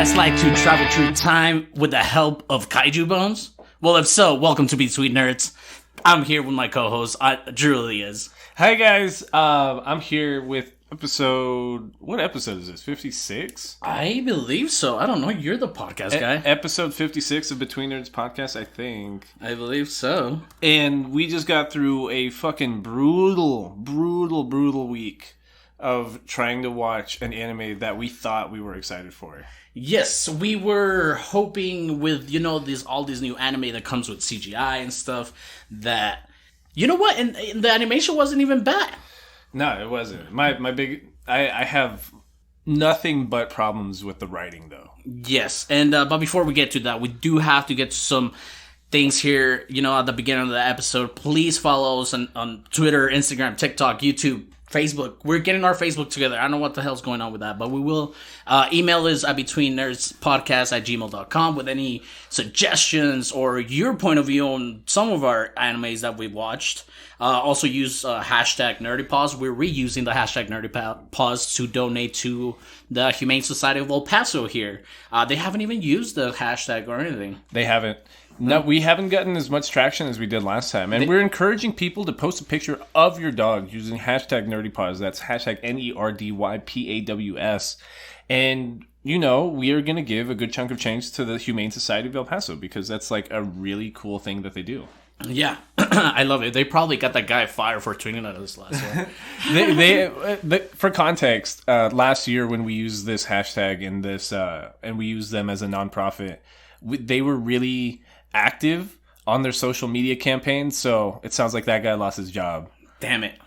guys like to travel through time with the help of kaiju bones? Well, if so, welcome to Be Sweet Nerds. I'm here with my co-host, Drew is. Hi guys, I'm here with what episode is this, 56? I believe so. I don't know, you're the podcast guy. Episode 56 of Between Nerds podcast, I think. I believe so. And we just got through a fucking brutal week of trying to watch an anime that we thought we were excited for. Yes, we were hoping with, all these new anime that comes with CGI and stuff that, you know what, and the animation wasn't even bad. No, it wasn't. I have nothing but problems with the writing, though. Yes, and but before we get to that, we do have to get to some things here, at the beginning of the episode. Please follow us on Twitter, Instagram, TikTok, YouTube, Facebook. We're getting our Facebook together. I don't know what the hell's going on with that, but we will. Email is at betweennerdspodcast@gmail.com with any suggestions or your point of view on some of our animes that we've watched. Also use hashtag NerdyPause. We're reusing the hashtag NerdyPause to donate to the Humane Society of El Paso here. They haven't even used the hashtag or anything. They haven't. No, we haven't gotten as much traction as we did last time. And we're encouraging people to post a picture of your dog using hashtag NerdyPaws. That's hashtag NERDYPAWS. And, we are going to give a good chunk of change to the Humane Society of El Paso because that's like a really cool thing that they do. Yeah, I love it. They probably got that guy fired for tweeting at us last one. they for context, last year when we used this hashtag and we used them as a nonprofit, they were really active on their social media campaign, so it sounds like that guy lost his job. Damn it.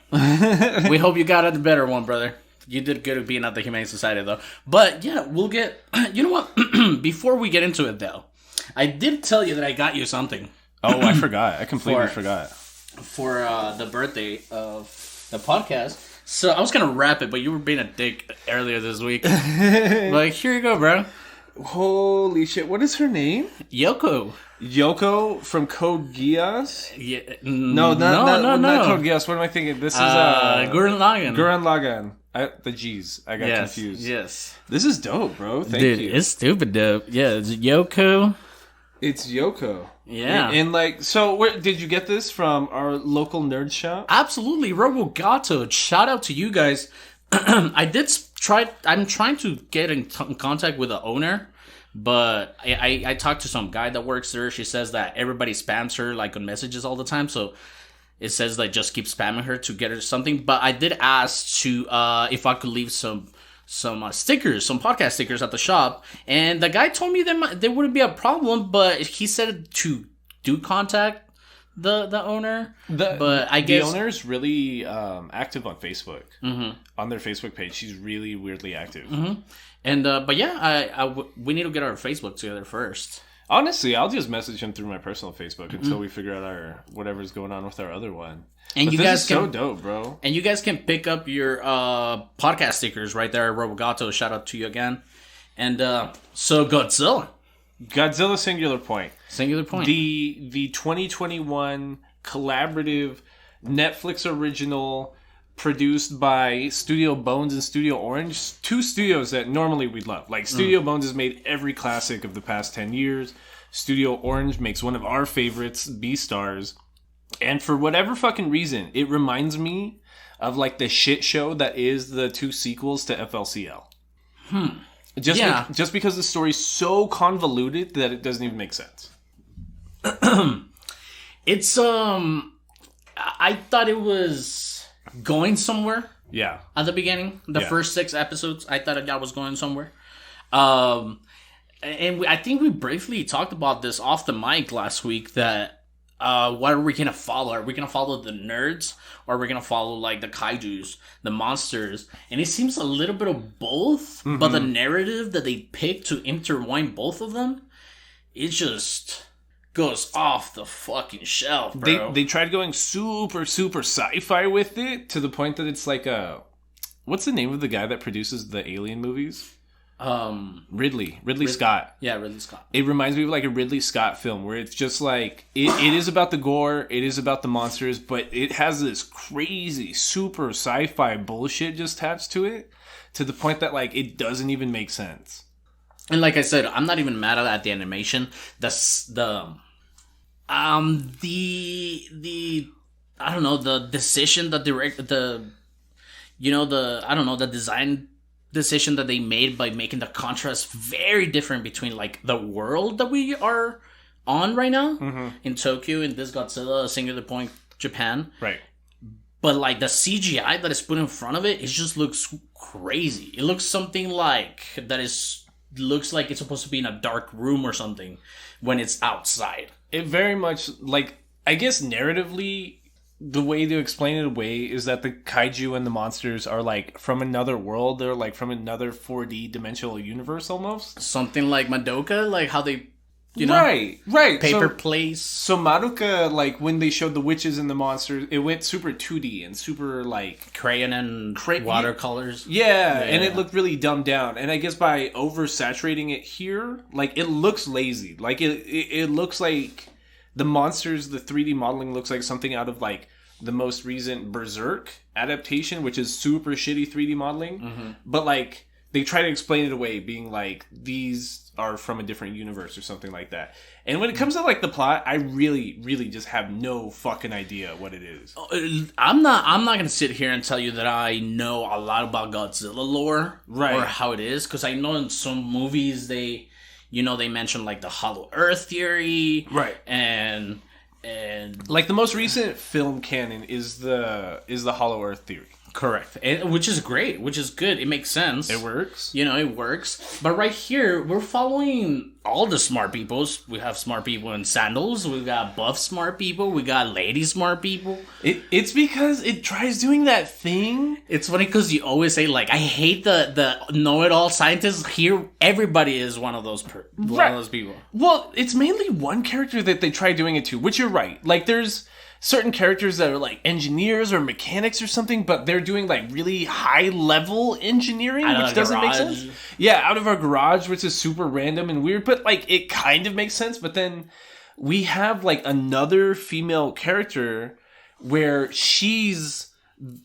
We hope you got a better one, brother. You did good at being at the Humane Society, though. But, yeah, we'll get... You know what? Before we get into it, though, I did tell you that I got you something. Oh, I forgot. I completely forgot. For the birthday of the podcast. So I was going to wrap it, but you were being a dick earlier this week. Like, here you go, bro. Holy shit. What is her name? Yoko. Yoko from Code Geass? Yeah, no, not Code Geass. What am I thinking? This is Gurren Lagann. Gurren Lagann. The G's. I got confused. Yes. This is dope, bro. Thank you. Dude, it's stupid dope. Yeah, it's Yoko. It's Yoko. Yeah. And so where did you get this from? Our local nerd shop? Absolutely. Robogato. Shout out to you guys. I'm trying to get in contact with the owner, but I talked to some guy that works there. She says that everybody spams her like on messages all the time, so it says like just keep spamming her to get her something. But I did ask to if I could leave some stickers, some podcast stickers at the shop, and the guy told me there wouldn't be a problem, but he said to do contact the owner. But I guess the owner's really active on Facebook. Mm-hmm. On their Facebook page, she's really weirdly active. Mm-hmm. And but yeah, we need to get our Facebook together first. Honestly, I'll just message him through my personal Facebook until we figure out our whatever's going on with our other one. And you guys so dope, bro. And you guys can pick up your podcast stickers right there at Robogato. Shout out to you again. And so Godzilla Singular Point. Singular Point. The 2021 collaborative Netflix original produced by Studio Bones and Studio Orange. Two studios that normally we'd love. Like Studio Bones has made every classic of the past 10 years. Studio Orange makes one of our favorites, Beastars. And for whatever fucking reason, it reminds me of like the shit show that is the two sequels to FLCL. Just because the story's so convoluted that it doesn't even make sense. It's I thought it was going somewhere. Yeah. At the beginning, the first 6 episodes, I thought that was going somewhere. And I think we briefly talked about this off the mic last week that what are we going to follow? Are we going to follow the nerds? Or are we going to follow, like, the kaijus, the monsters? And it seems a little bit of both, but the narrative that they picked to intertwine both of them, it just goes off the fucking shelf, bro. They tried going super, super sci-fi with it to the point that it's like a... What's the name of the guy that produces the Alien movies? Ridley Scott. Yeah, Ridley Scott. It reminds me of like a Ridley Scott film where it's just like it is about the gore, it is about the monsters, but it has this crazy super sci-fi bullshit just attached to it to the point that like it doesn't even make sense. And like I said, I'm not even mad at the animation. The I don't know, the decision that the you know the I don't know, the design decision that they made by making the contrast very different between like the world that we are on right now in Tokyo, in this Godzilla Singular Point Japan, Right. but like the CGI that is put in front of it, it just looks crazy. It looks something like looks like it's supposed to be in a dark room or something when it's outside. It very much, like, I guess narratively, the way to explain it away is that the kaiju and the monsters are like from another world. They're like from another 4D dimensional universe almost. Something like Madoka, like how they, right. paper plays. So Madoka, like when they showed the witches and the monsters, it went super 2D and super like crayon and watercolors. Yeah, and it looked really dumbed down. And I guess by oversaturating it here, like it looks lazy. Like it looks like the monsters, the 3D modeling looks like something out of like the most recent Berserk adaptation, which is super shitty 3D modeling. But like they try to explain it away, being like these are from a different universe or something like that. And when it comes to like the plot, I really, really just have no fucking idea what it is. I'm not gonna sit here and tell you that I know a lot about Godzilla lore, right, or how it is, because I know in some movies they mention like the Hollow Earth theory, right, and like the most recent film canon is the Hollow Earth theory. Correct. Which is great, which is good. It makes sense. It works. It works. But right here, we're following all the smart peoples. We have smart people in sandals. We got buff smart people. We got lady smart people. It's because it tries doing that thing. It's funny because you always say, like, I hate the know-it-all scientists. Here, everybody is one of those people. Well, it's mainly one character that they try doing it to, which you're right. Like, there's certain characters that are like engineers or mechanics or something, but they're doing like really high level engineering, which doesn't make sense. Yeah, out of our garage, which is super random and weird, but like it kind of makes sense. But then we have like another female character where she's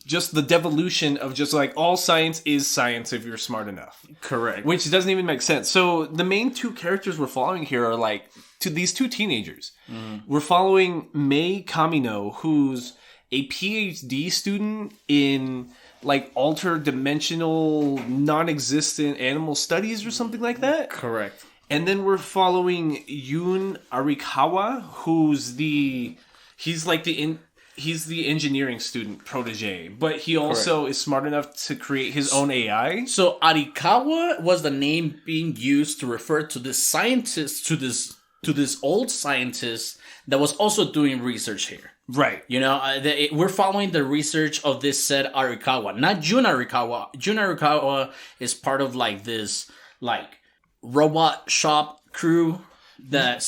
just the devolution of just like all science is science if you're smart enough. Correct. Which doesn't even make sense. So the main two characters we're following here are like these two teenagers. We're following Mei Kamino, who's a PhD student in like altered dimensional non-existent animal studies or something like that. Correct. And then we're following Yun Arikawa, who's he's the engineering student protege, but he also is smart enough to create his own AI. So Arikawa was the name being used to refer to this scientist, to this old scientist that was also doing research here. Right. We're following the research of this said Arikawa, not Jun Arikawa. Jun Arikawa is part of like this like robot shop crew that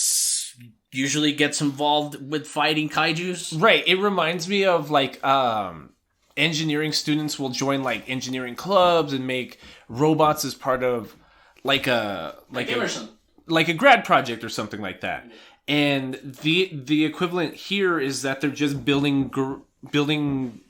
usually gets involved with fighting kaijus. Right. It reminds me of like engineering students will join like engineering clubs and make robots as part of like a grad project or something like that. And the equivalent here is that they're just building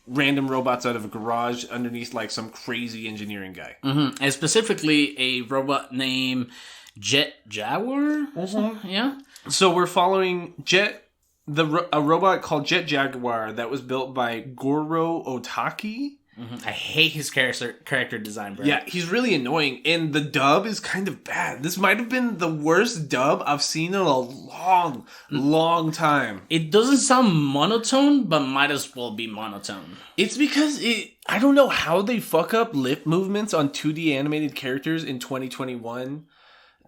random robots out of a garage underneath like some crazy engineering guy. Mm-hmm. And specifically a robot named Jet Jaguar. Mm-hmm. Yeah. So we're following a robot called Jet Jaguar that was built by Goro Otaki. Mm-hmm. I hate his character design, bro. Yeah, he's really annoying, and the dub is kind of bad. This might have been the worst dub I've seen in a long, long time. It doesn't sound monotone, but might as well be monotone. It's because I don't know how they fuck up lip movements on 2D animated characters in 2021.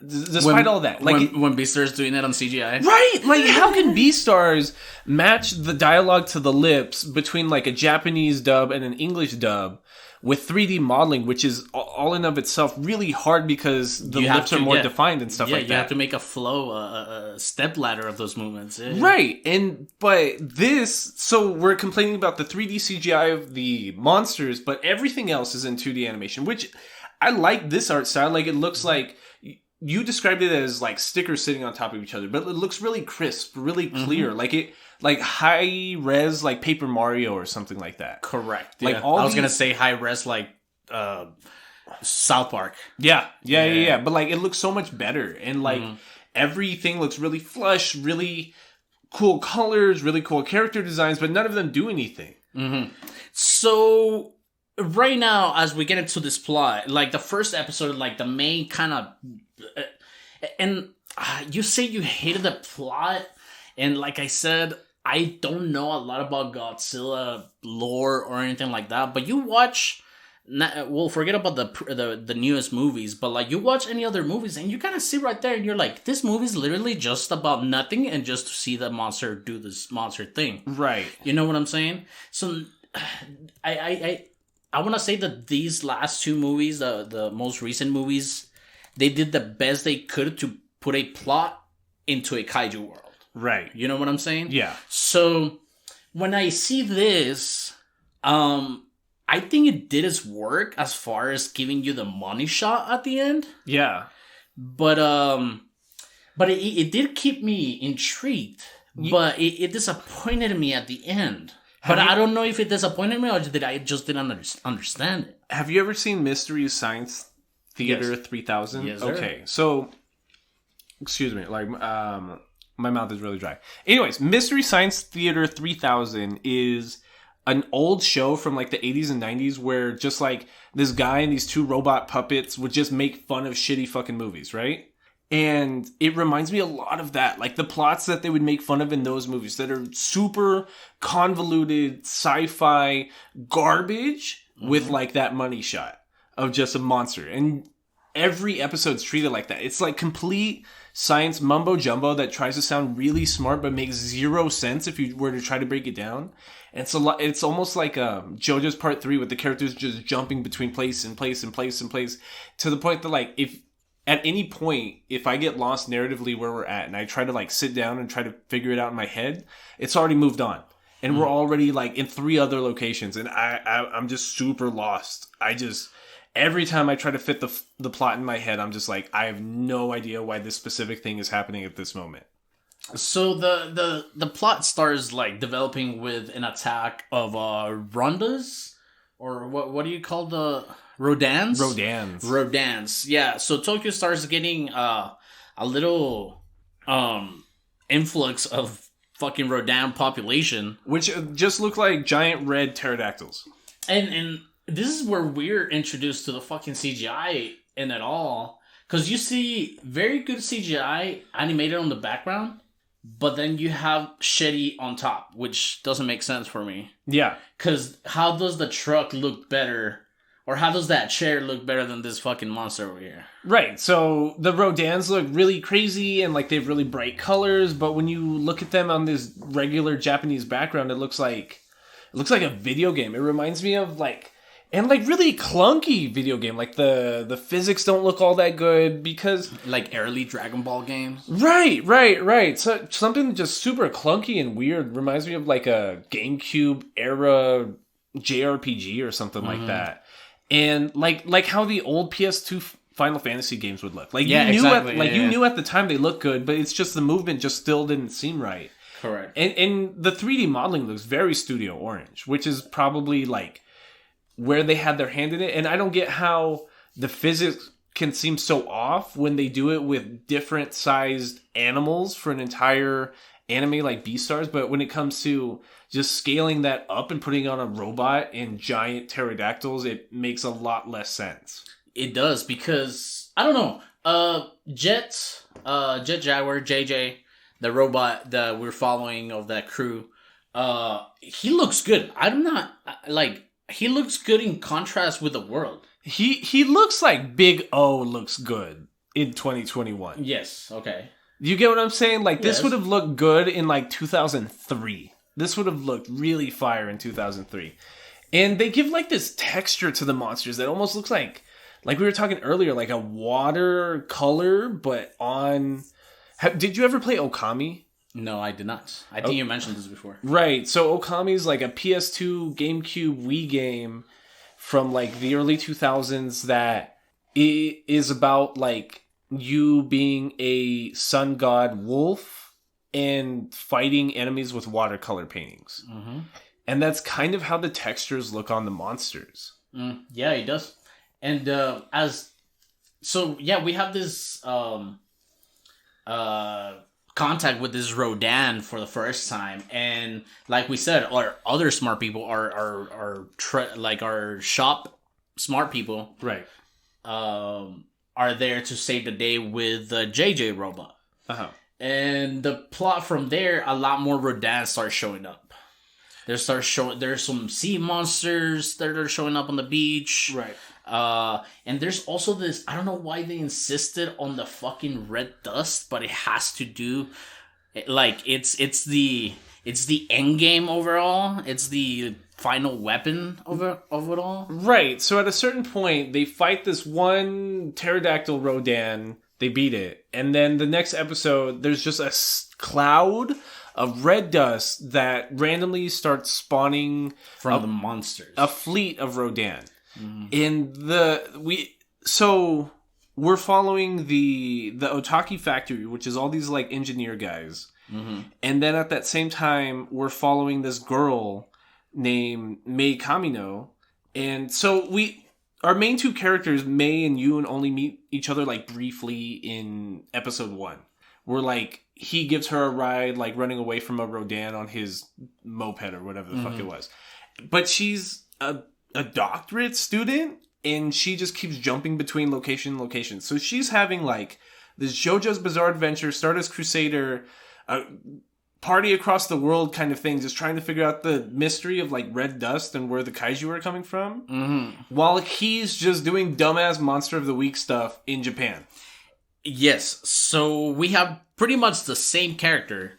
Despite all that, like when Beastars doing that on CGI, right? Like, how can Beastars match the dialogue to the lips between like a Japanese dub and an English dub with 3D modeling, which is all in of itself really hard because the lips are more defined and stuff like that. You have to make a flow, a step ladder of those movements, right? So we're complaining about the 3D CGI of the monsters, but everything else is in 2D animation, which I like this art style. Like, it looks like. You described it as like stickers sitting on top of each other, but it looks really crisp, really clear, like high res, like Paper Mario or something like that. Correct. Like I was gonna say high res, like South Park. Yeah. But like, it looks so much better, and like everything looks really flush, really cool colors, really cool character designs, but none of them do anything. So right now, as we get into this plot, like the first episode, like the main kind of, and you say you hated the plot, and like I said, I don't know a lot about Godzilla lore or anything like that. But you watch, well, forget about the newest movies, but like you watch any other movies, and you kind of see right there, and you're like, this movie's literally just about nothing, and just to see the monster do this monster thing. Right. You know what I'm saying? So, I want to say that these last two movies, the most recent movies, they did the best they could to put a plot into a kaiju world. Right. You know what I'm saying? Yeah. So when I see this, I think it did its work as far as giving you the money shot at the end. Yeah. But it did keep me intrigued. But it disappointed me at the end. But I don't know if it disappointed me or did I just didn't understand it. Have you ever seen Mystery Science Theater 3000? Yes, sir. Okay, so excuse me, like my mouth is really dry. Anyways, Mystery Science Theater 3000 is an old show from like the 80s and 90s where just like this guy and these two robot puppets would just make fun of shitty fucking movies, right? And it reminds me a lot of that. Like the plots that they would make fun of in those movies that are super convoluted sci-fi garbage with like that money shot of just a monster. And every episode's treated like that. It's like complete science mumbo jumbo that tries to sound really smart but makes zero sense if you were to try to break it down. And it's almost like JoJo's Part 3 with the characters just jumping between place and place and place and place to the point that like if at any point, if I get lost narratively where we're at and I try to like sit down and try to figure it out in my head, it's already moved on. And we're already like in 3 other locations and I'm just super lost. Every time I try to fit the plot in my head, I'm just like, I have no idea why this specific thing is happening at this moment. So the plot starts like developing with an attack of Rondas, or what do you call the... Rodans? Rodans. Yeah. So Tokyo starts getting a little influx of fucking Rodan population, which just look like giant red pterodactyls. And this is where we're introduced to the fucking CGI in it all, because you see very good CGI animated on the background, but then you have shitty on top, which doesn't make sense for me. Yeah. Because how does the truck look better? Or how does that chair look better than this fucking monster over here? Right, so the Rodans look really crazy and like they have really bright colors, but when you look at them on this regular Japanese background, it looks like a video game. It reminds me of like really clunky video game. Like the physics don't look all that good because like early Dragon Ball games. Right. So something just super clunky and weird reminds me of like a GameCube era JRPG or something like that. And like how the old PS2 Final Fantasy games would look. Like you knew at the time they looked good, but it's just the movement just still didn't seem right. Correct. And the 3D modeling looks very Studio Orange, which is probably like where they had their hand in it. And I don't get how the physics can seem so off when they do it with different sized animals for an entire anime like Beastars, but when it comes to just scaling that up and putting on a robot and giant pterodactyls, it makes a lot less sense. It does, because I don't know. Jet Jaguar, JJ, the robot that we're following of that crew, he looks good. I'm not like, he looks good in contrast with the world. He looks like Big O looks good in 2021. Yes, okay. You get what I'm saying? Like, this would have looked good in, like, 2003. This would have looked really fire in 2003. And they give, like, this texture to the monsters that almost looks like we were talking earlier, like a water color, but on... Did you ever play Okami? No, I did not. I think you mentioned this before. Right. So Okami's, like, a PS2, GameCube, Wii game from, like, the early 2000s that is about, like... you being a sun god wolf and fighting enemies with watercolor paintings. And that's kind of how the textures look on the monsters. Yeah, it does. And we have this contact with this Rodan for the first time, and like we said, our other smart people our shop smart people, right, are there to save the day with the JJ robot. And the plot from there, a lot more Rodan starts showing up. There's some sea monsters that are showing up on the beach. Right. And there's also this, I don't know why they insisted on the fucking red dust, but it has to do, like, it's the end game overall. It's the final weapon of it all. Right. So at a certain point, they fight this one pterodactyl Rodan. They beat it. And then the next episode, there's just a cloud of red dust that randomly starts spawning from the monsters. A fleet of Rodan. So we're following the Otaki factory, which is all these like engineer guys. And then at that same time, we're following this girl named Mei Kamino. And so our main two characters, Mei and Yoon, only meet each other like briefly in episode 1. Where like he gives her a ride, like running away from a Rodan on his moped or whatever the fuck it was. But she's a doctorate student, and she just keeps jumping between locations. So she's having like this JoJo's Bizarre Adventure, Stardust Crusader, party across the world kind of thing, just trying to figure out the mystery of like red dust and where the kaiju are coming from, while he's just doing dumbass Monster of the Week stuff in Japan. Yes, so we have pretty much the same character,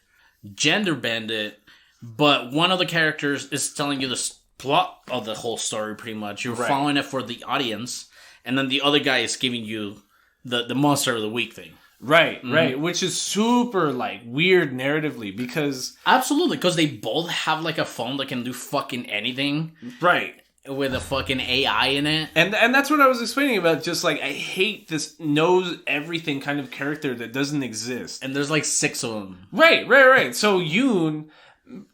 Gender Bandit, but one of the characters is telling you the plot of the whole story pretty much. You're following it for the audience, and then the other guy is giving you the Monster of the Week thing. Right, which is super, like, weird narratively, because... Absolutely, because they both have, like, a phone that can do fucking anything. Right. With a fucking AI in it. And that's what I was explaining about, just, like, I hate this knows everything kind of character that doesn't exist. And there's, like, 6 of them. Right. So Yoon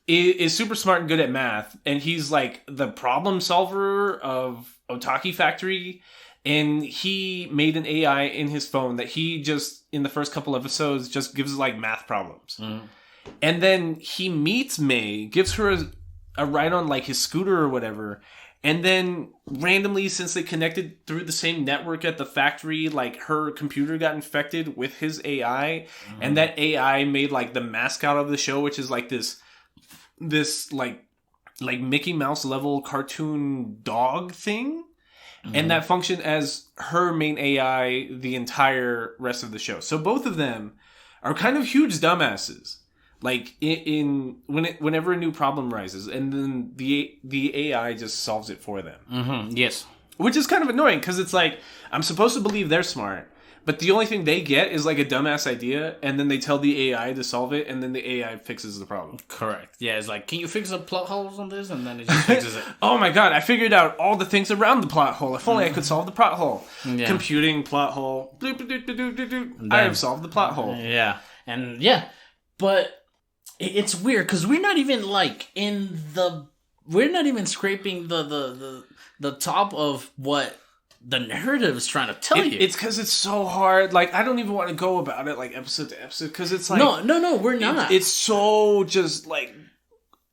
is super smart and good at math, and he's, like, the problem solver of Otaki Factory. And he made an AI in his phone that he just, in the first couple episodes, just gives, like, math problems. And then he meets Mei, gives her a ride on, like, his scooter or whatever. And then, randomly, since they connected through the same network at the factory, like, her computer got infected with his AI. And that AI made, like, the mascot of the show, which is, like, this like Mickey Mouse level cartoon dog thing. And that functioned as her main AI the entire rest of the show. So both of them are kind of huge dumbasses. Like whenever a new problem rises, and then the AI just solves it for them. Yes, which is kind of annoying because it's like I'm supposed to believe they're smart, but the only thing they get is like a dumbass idea, and then they tell the AI to solve it, and then the AI fixes the problem. Correct. Yeah, it's like, can you fix the plot holes on this? And then it just fixes it. Oh my god, I figured out all the things around the plot hole. If only I could solve the plot hole. Yeah. Computing plot hole. I have solved the plot hole. Yeah. And yeah, but it's weird because we're not even like we're not even scraping the top of what the narrative is trying to tell you. It's because it's so hard. Like, I don't even want to go about it like episode to episode because it's like no, we're not. It's so just like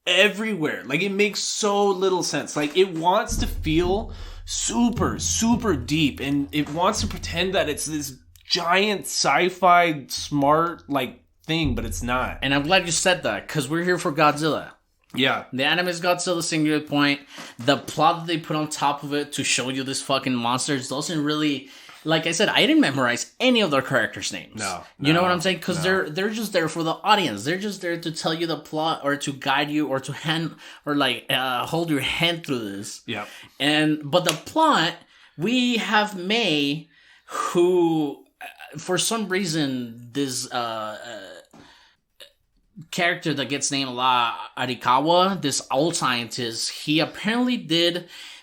everywhere. Like, it makes so little sense. Like, it wants to feel super, super deep, and it wants to pretend that it's this giant sci-fi smart like thing, but it's not. And I'm glad you said that because we're here for Godzilla. Yeah. The anime is Godzilla singular point. The plot that they put on top of it to show you this fucking monsters doesn't really... Like I said, I didn't memorize any of their characters' names. No. You know what I'm saying? Because they're just there for the audience. They're just there to tell you the plot or to guide you or to hold your hand through this. Yeah. But the plot, we have Mei, who, for some reason, this... character that gets named a lot, Arikawa, this old scientist, he apparently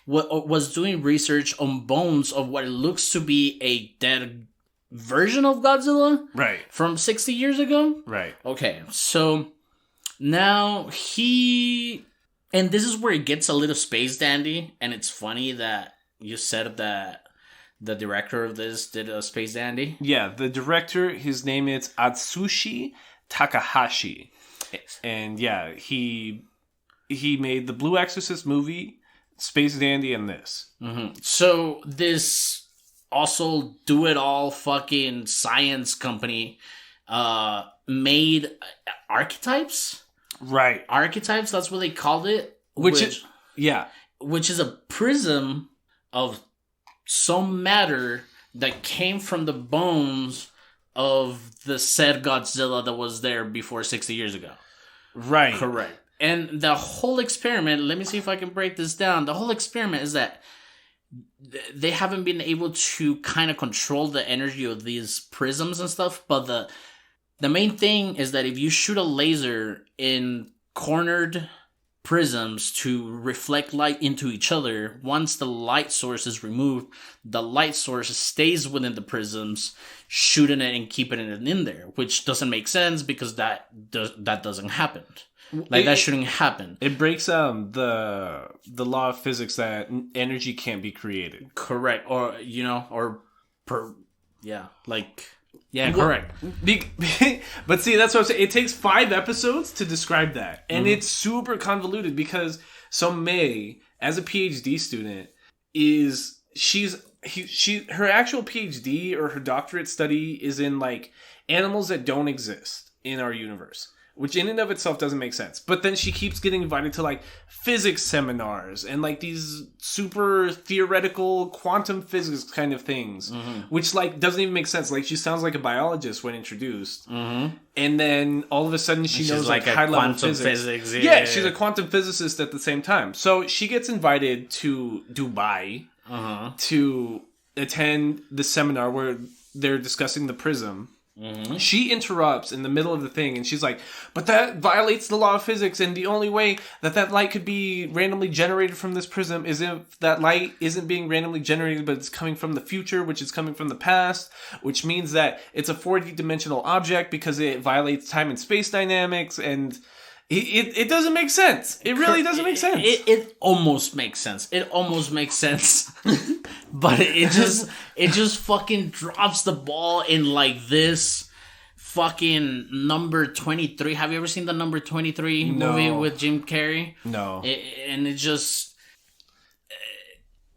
was doing research on bones of what it looks to be a dead version of Godzilla. Right. From 60 years ago. Right. Okay, so now and this is where it gets a little space dandy, and it's funny that you said that the director of this did a Space Dandy. Yeah, the director, his name is Atsushi Takahashi. And yeah, he made the Blue Exorcist movie, Space Dandy, and this. Mm-hmm. So this also do-it-all fucking science company made archetypes? Right. Archetypes, that's what they called it. Which is a prism of some matter that came from the bones of the said Godzilla that was there before 60 years ago. Right. Correct. And the whole experiment, let me see if I can break this down. The whole experiment is that they haven't been able to kind of control the energy of these prisms and stuff, but the main thing is that if you shoot a laser in cornered prisms to reflect light into each other, once the light source is removed, the light source stays within the prisms, shooting it and keeping it in there, which doesn't make sense because that doesn't happen. That shouldn't happen. It breaks the law of physics that energy can't be created. Correct. Or correct. But see, that's what I'm saying. It takes 5 episodes to describe that. And it's super convoluted because May, as a PhD student, her actual PhD or her doctorate study is in like animals that don't exist in our universe, which in and of itself doesn't make sense. But then she keeps getting invited to like physics seminars and like these super theoretical quantum physics kind of things, which like doesn't even make sense. Like she sounds like a biologist when introduced. And then all of a sudden she knows like high level physics. Yeah, she's a quantum physicist at the same time. So she gets invited to Dubai to attend the seminar where they're discussing the prism. She interrupts in the middle of the thing and she's like, but that violates the law of physics, and the only way that light could be randomly generated from this prism is if that light isn't being randomly generated but it's coming from the future, which is coming from the past, which means that it's a 4D dimensional object because it violates time and space dynamics, and it doesn't make sense. It really doesn't make sense. It almost makes sense. It almost makes sense. But it just fucking drops the ball in like this fucking number 23. Have you ever seen the number 23 movie with Jim Carrey? No. And it just...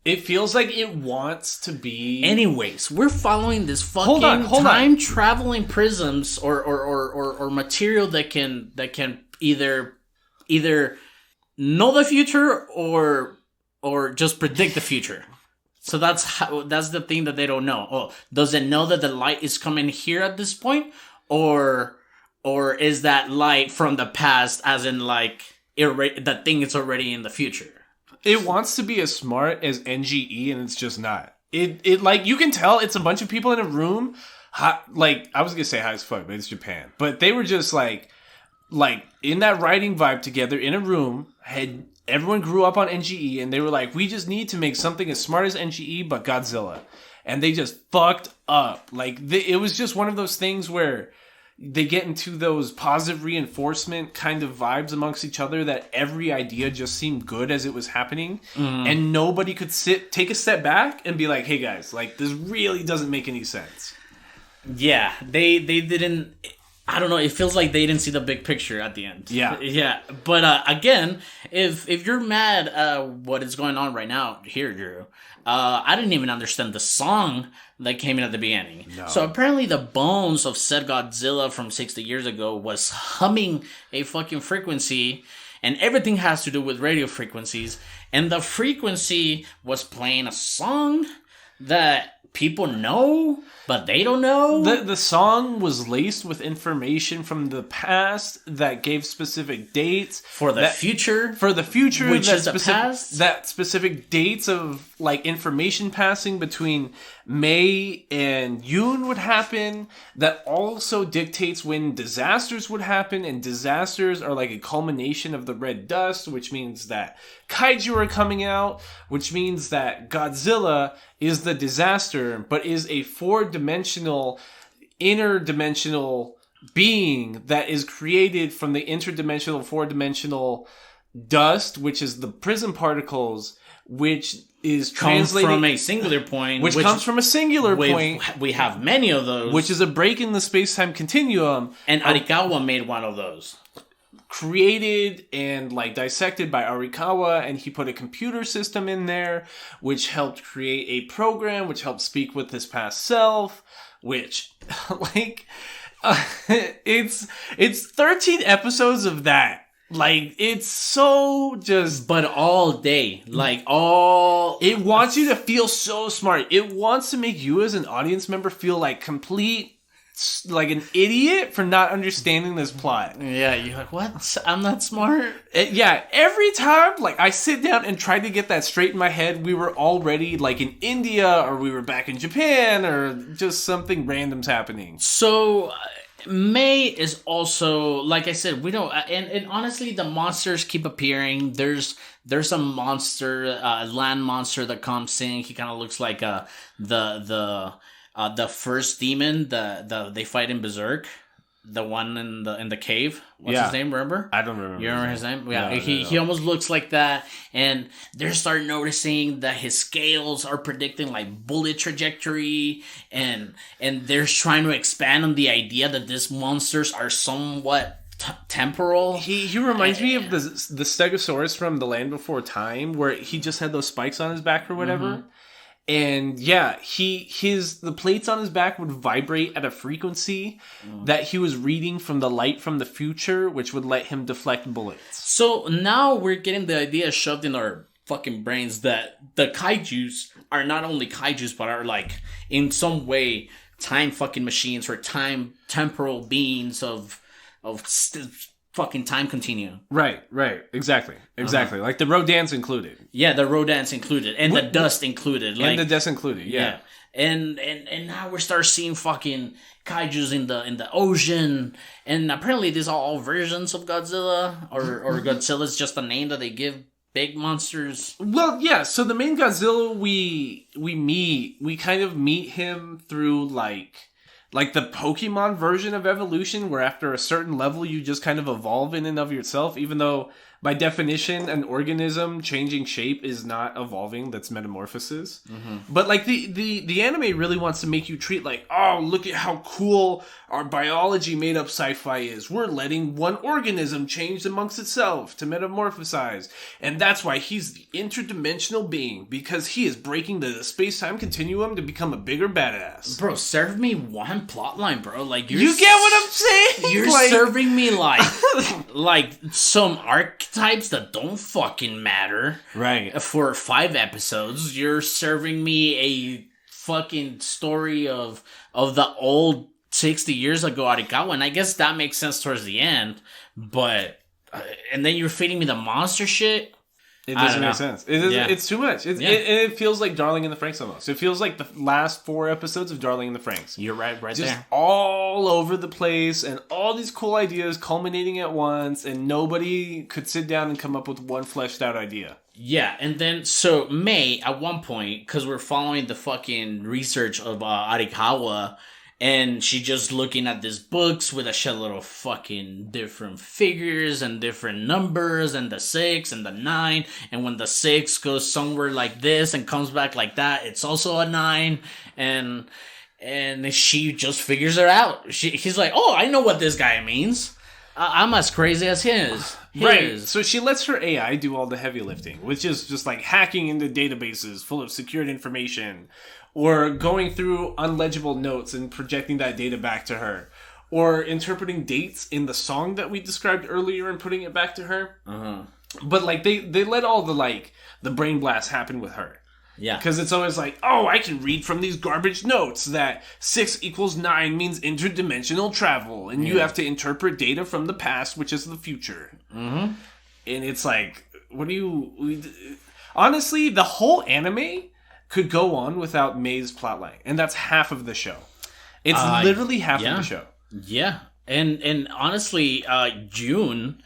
It feels like it wants to be... Anyways, we're following this fucking time-traveling prisms or material that can either know the future or just predict the future. So that's the thing that they don't know. Oh, does it know that the light is coming here at this point, or is that light from the past, as in like that thing is already in the future? It wants to be as smart as NGE, and it's just not. It like you can tell it's a bunch of people in a room. Like I was gonna say high as fuck, but it's Japan. But they were just like in that writing vibe together in a room. Everyone grew up on NGE, and they were like, we just need to make something as smart as NGE, but Godzilla. And they just fucked up. Like, it was just one of those things where they get into those positive reinforcement kind of vibes amongst each other that every idea just seemed good as it was happening. And nobody could take a step back and be like, hey guys, like, this really doesn't make any sense. Yeah, they didn't... I don't know. It feels like they didn't see the big picture at the end. Yeah. But again, if you're mad at what is going on right now here, Drew, I didn't even understand the song that came in at the beginning. No. So apparently the bones of said Godzilla from 60 years ago was humming a fucking frequency, and everything has to do with radio frequencies. And the frequency was playing a song that people know, but they don't know. The song was laced with information from the past that gave specific dates for the future. For the future, which is the past. That specific dates of like information passing between May and Yoon would happen. That also dictates when disasters would happen, and disasters are like a culmination of the red dust, which means that kaiju are coming out, which means that Godzilla is the disaster, but is a 4-dimensional, interdimensional being that is created from the interdimensional, 4-dimensional dust, which is the prism particles, which is Comes translated from a singular point, which comes from a singular point, We have many of those, which is a break in the space-time continuum. And Arikawa made one of those. Created and like dissected by Arikawa, and he put a computer system in there which helped create a program which helped speak with his past self, which like it's 13 episodes of that. Like, it's so just... But all day. Like, all... It wants you to feel so smart. It wants to make you as an audience member feel like complete... Like an idiot for not understanding this plot. Yeah, you're like, what? I'm not smart? Yeah, every time, like, I sit down and try to get that straight in my head, we were already, like, in India, or we were back in Japan, or just something random's happening. So... May is also, like I said, we don't, and honestly, the monsters keep appearing. There's a monster, land monster that comes in. He kind of looks like the first demon they fight in Berserk, the one in the cave. What's his name? Remember? I don't remember. You remember his name? Yeah, no, he almost looks like that, and they start noticing that his scales are predicting like bullet trajectory, and they're trying to expand on the idea that these monsters are somewhat temporal. He reminds me of the Stegosaurus from The Land Before Time, where he just had those spikes on his back or whatever. Mm-hmm. And yeah, the plates on his back would vibrate at a frequency that he was reading from the light from the future, which would let him deflect bullets. So now we're getting the idea shoved in our fucking brains that the kaijus are not only kaijus, but are like in some way time fucking machines or temporal beings of fucking time continuum. Right. Exactly. Like the Rodans included. Yeah, the Rodans included. And the dust included. Like, and the dust included, yeah. And now we start seeing fucking kaijus in the ocean. And apparently these are all versions of Godzilla. Or Godzilla's just a name that they give big monsters. Well, yeah, so the main Godzilla we kind of meet him through like the Pokemon version of evolution, where after a certain level you just kind of evolve in and of yourself, even though by definition an organism changing shape is not evolving, that's metamorphosis. Mm-hmm. But like the anime really wants to make you treat like, oh, look at how cool our biology made up sci-fi is. We're letting one organism change amongst itself to metamorphosize. And that's why he's the interdimensional being, because he is breaking the space-time continuum to become a bigger badass. Bro, serve me one plotline, bro. Like, you get what I'm saying? You're like... serving me like some archetypes that don't fucking matter. Right. For 5 episodes, you're serving me a fucking story of the old 60 years ago Arikawa, and I guess that makes sense towards the end, but and then you're feeding me the monster shit. It doesn't make sense. It's too much. It feels like Darling in the Franxx almost. It feels like the last 4 episodes of Darling in the Franxx. You're right just there. All over the place, and all these cool ideas culminating at once, and nobody could sit down and come up with one fleshed out idea. Yeah, and then, so May, at one point, because we're following the fucking research of Arikawa, and she just looking at these books with a shitload of fucking different figures and different numbers and the 6 and the 9. And when the 6 goes somewhere like this and comes back like that, it's also a 9. And she just figures it out. He's like, oh, I know what this guy means. I'm as crazy as his. Right. So she lets her AI do all the heavy lifting, which is just like hacking into databases full of secured information, or going through unlegible notes and projecting that data back to her, or interpreting dates in the song that we described earlier and putting it back to her. Uh-huh. But like they let all the brain blast happen with her. Yeah. Because it's always like, oh, I can read from these garbage notes that 6 equals 9 means interdimensional travel, and you have to interpret data from the past, which is the future. Mm-hmm. And it's like, honestly, the whole anime could go on without May's plotline, and that's half of the show. It's literally half of the show. Yeah. And honestly, June...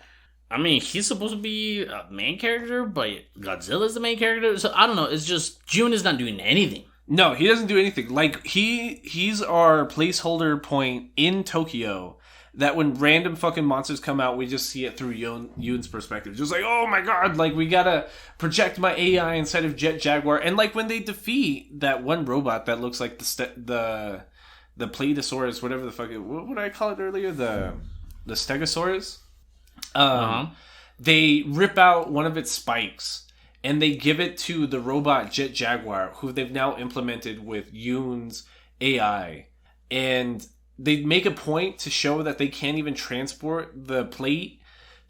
I mean, he's supposed to be a main character, but Godzilla's the main character. So, I don't know. It's just, June is not doing anything. No, he doesn't do anything. Like, he's our placeholder point in Tokyo that when random fucking monsters come out, we just see it through Yoon's perspective. Just like, oh my god, like, we gotta project my AI inside of Jet Jaguar. And, like, when they defeat that one robot that looks like the Plesiosaurus, whatever the fuck what did I call it earlier? The Stegosaurus? They rip out one of its spikes and they give it to the robot Jet Jaguar, who they've now implemented with Yoon's AI. And they make a point to show that they can't even transport the plate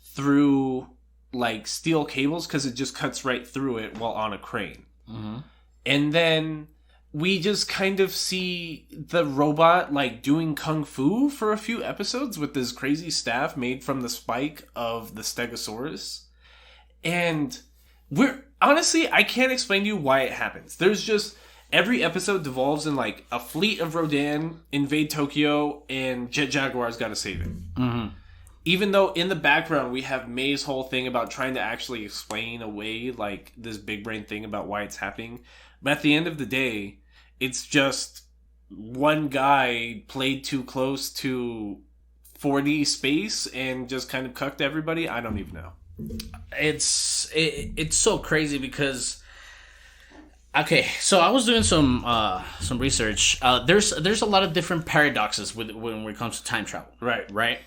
through, like, steel cables because it just cuts right through it while on a crane. Mm-hmm. And then we just kind of see the robot, like, doing kung fu for a few episodes with this crazy staff made from the spike of the Stegosaurus. And honestly, I can't explain to you why it happens. There's just... Every episode devolves in, like, a fleet of Rodan invade Tokyo and Jet Jaguar's got to save it. Mm-hmm. Even though in the background we have May's whole thing about trying to actually explain away, like, this big brain thing about why it's happening. But at the end of the day, it's just one guy played too close to 4D space and just kind of cucked everybody. I don't even know. It's so crazy because... Okay, so I was doing some research. There's a lot of different paradoxes when it comes to time travel. Right.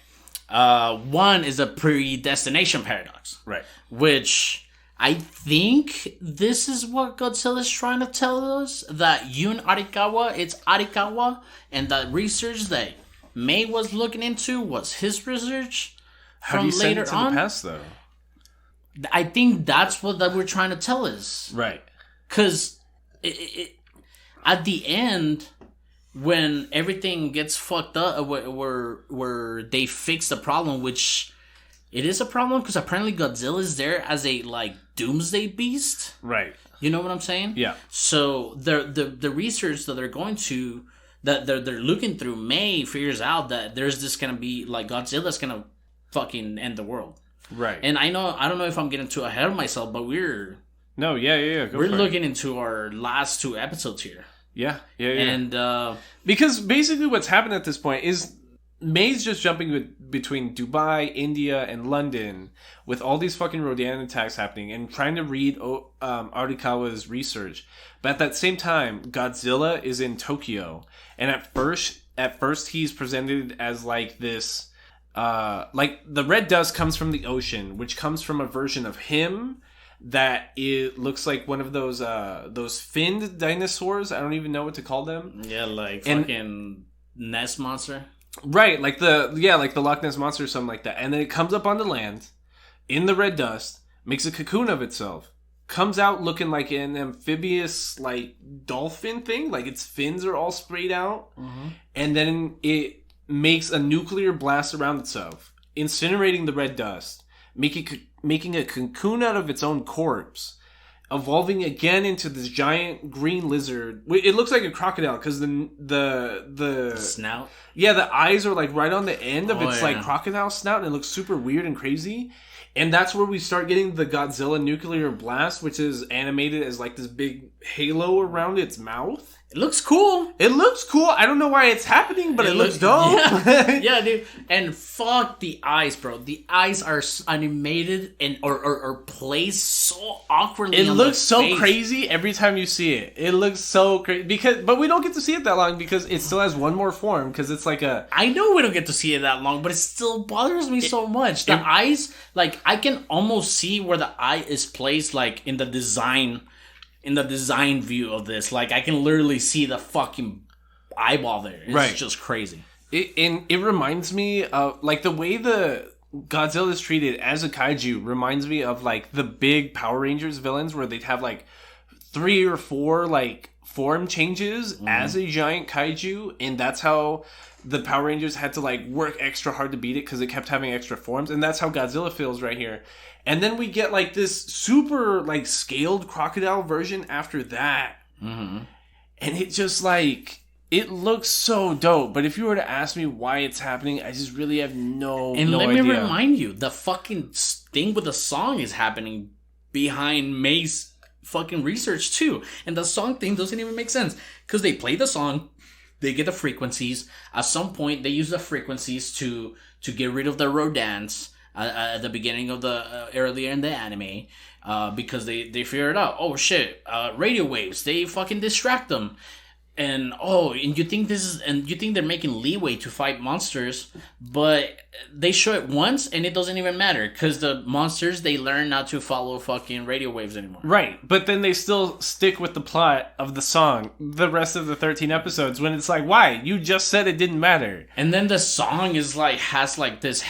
One is a predestination paradox. Right. Which I think this is what Godzilla is trying to tell us, that Yun Arikawa, it's Arikawa, and that research that May was looking into was his research. How do you send it to the past, though? I think that's what that we're trying to tell us. Right. Because at the end, when everything gets fucked up, where they fix the problem, which it is a problem because apparently Godzilla is there as a, like, doomsday beast. Right. You know what I'm saying? Yeah. So the research that they're going to, that they're looking through, May figures out that there's this gonna be, like, Godzilla's gonna fucking end the world. Right. And I don't know if I'm getting too ahead of myself, but we're looking into our last 2 episodes here. Yeah. And because basically what's happened at this point is May's just jumping between Dubai, India, and London with all these fucking Rodan attacks happening and trying to read Arikawa's research. But at that same time, Godzilla is in Tokyo, and at first he's presented as, like, this, like, the red dust comes from the ocean, which comes from a version of him that it looks like one of those finned dinosaurs. I don't even know what to call them. Yeah, like fucking Ness monster. Right, like the Loch Ness monster or something like that. And then it comes up onto land in the red dust, makes a cocoon of itself, comes out looking like an amphibious, like, dolphin thing, like its fins are all sprayed out, and then it makes a nuclear blast around itself, incinerating the red dust, making a cocoon out of its own corpse, evolving again into this giant green lizard. It looks like a crocodile because the snout. Yeah, the eyes are, like, right on the end of its like crocodile snout, and it looks super weird and crazy. And that's where we start getting the Godzilla nuclear blast, which is animated as, like, this big halo around its mouth. It looks cool. I don't know why it's happening, but it looks dope. Yeah. Yeah, dude. And fuck the eyes, bro. The eyes are animated and or placed so awkwardly. It looks so face. crazy every time you see it. It looks so crazy but we don't get to see it that long because it still has one more form. Because it's like a. I know we don't get to see it that long, but it still bothers me so much. The eyes, like, I can almost see where the eye is placed, like, in the design view of this. Like, I can literally see the fucking eyeball there. It's just crazy. It reminds me of, like, the way the Godzilla is treated as a kaiju reminds me of, like, the big Power Rangers villains where they'd have, like, 3 or 4, like, form changes as a giant kaiju, and that's how the Power Rangers had to, like, work extra hard to beat it because it kept having extra forms, and that's how Godzilla feels right here. And then we get, like, this super, like, scaled crocodile version after that. Mm-hmm. And it just, like, it looks so dope. But if you were to ask me why it's happening, I just really have no idea. And let me remind you, the fucking thing with the song is happening behind May's fucking research, too. And the song thing doesn't even make sense. Because they play the song, They get the frequencies. At some point, they use the frequencies to get rid of the Rodans at the beginning of the earlier in the anime, because they figured out, oh shit, radio waves, they fucking distract them. And you think they're making leeway to fight monsters, but they show it once and it doesn't even matter because the monsters, they learn not to follow fucking radio waves anymore. Right, but then they still stick with the plot of the song the rest of the 13 episodes when it's like, why? You just said it didn't matter. And then the song has this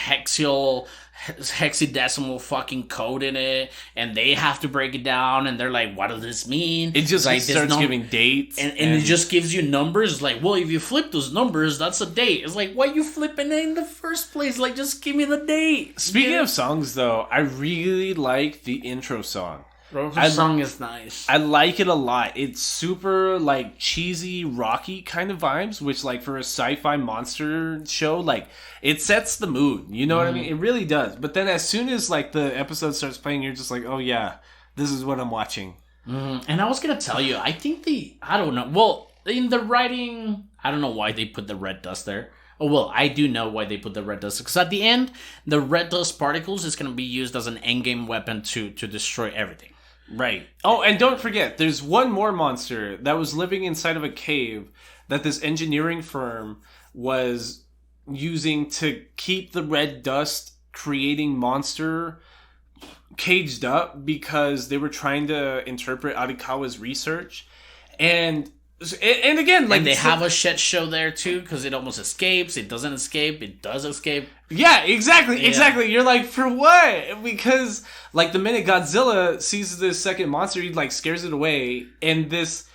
hexadecimal fucking code in it, and they have to break it down, and they're like, what does this mean? It just like starts giving dates, and it just gives you numbers. Like, well, if you flip those numbers, that's a date. It's like, why are you flipping it in the first place? Like, just give me the date. Speaking of songs, though, I really like the intro song. The song is nice. I like it a lot. It's super, like, cheesy, rocky kind of vibes, which, like, for a sci-fi monster show, like, it sets the mood. You know what I mean? It really does. But then as soon as, like, the episode starts playing, you're just like, oh, yeah, this is what I'm watching. And I was going to tell you, I think I don't know. Well, in the writing, I don't know why they put the red dust there. Oh, well, I do know why they put the red dust. Because at the end, the red dust particles is going to be used as an endgame weapon to destroy everything. Right. Oh, and don't forget, there's one more monster that was living inside of a cave that this engineering firm was using to keep the red dust creating monster caged up because they were trying to interpret Arikawa's research. And again, like, and they have a shit show there too, because it almost escapes. It doesn't escape. It does escape. Yeah, exactly. You're like, for what? Because, like, the minute Godzilla sees this second monster, he, like, scares it away, and this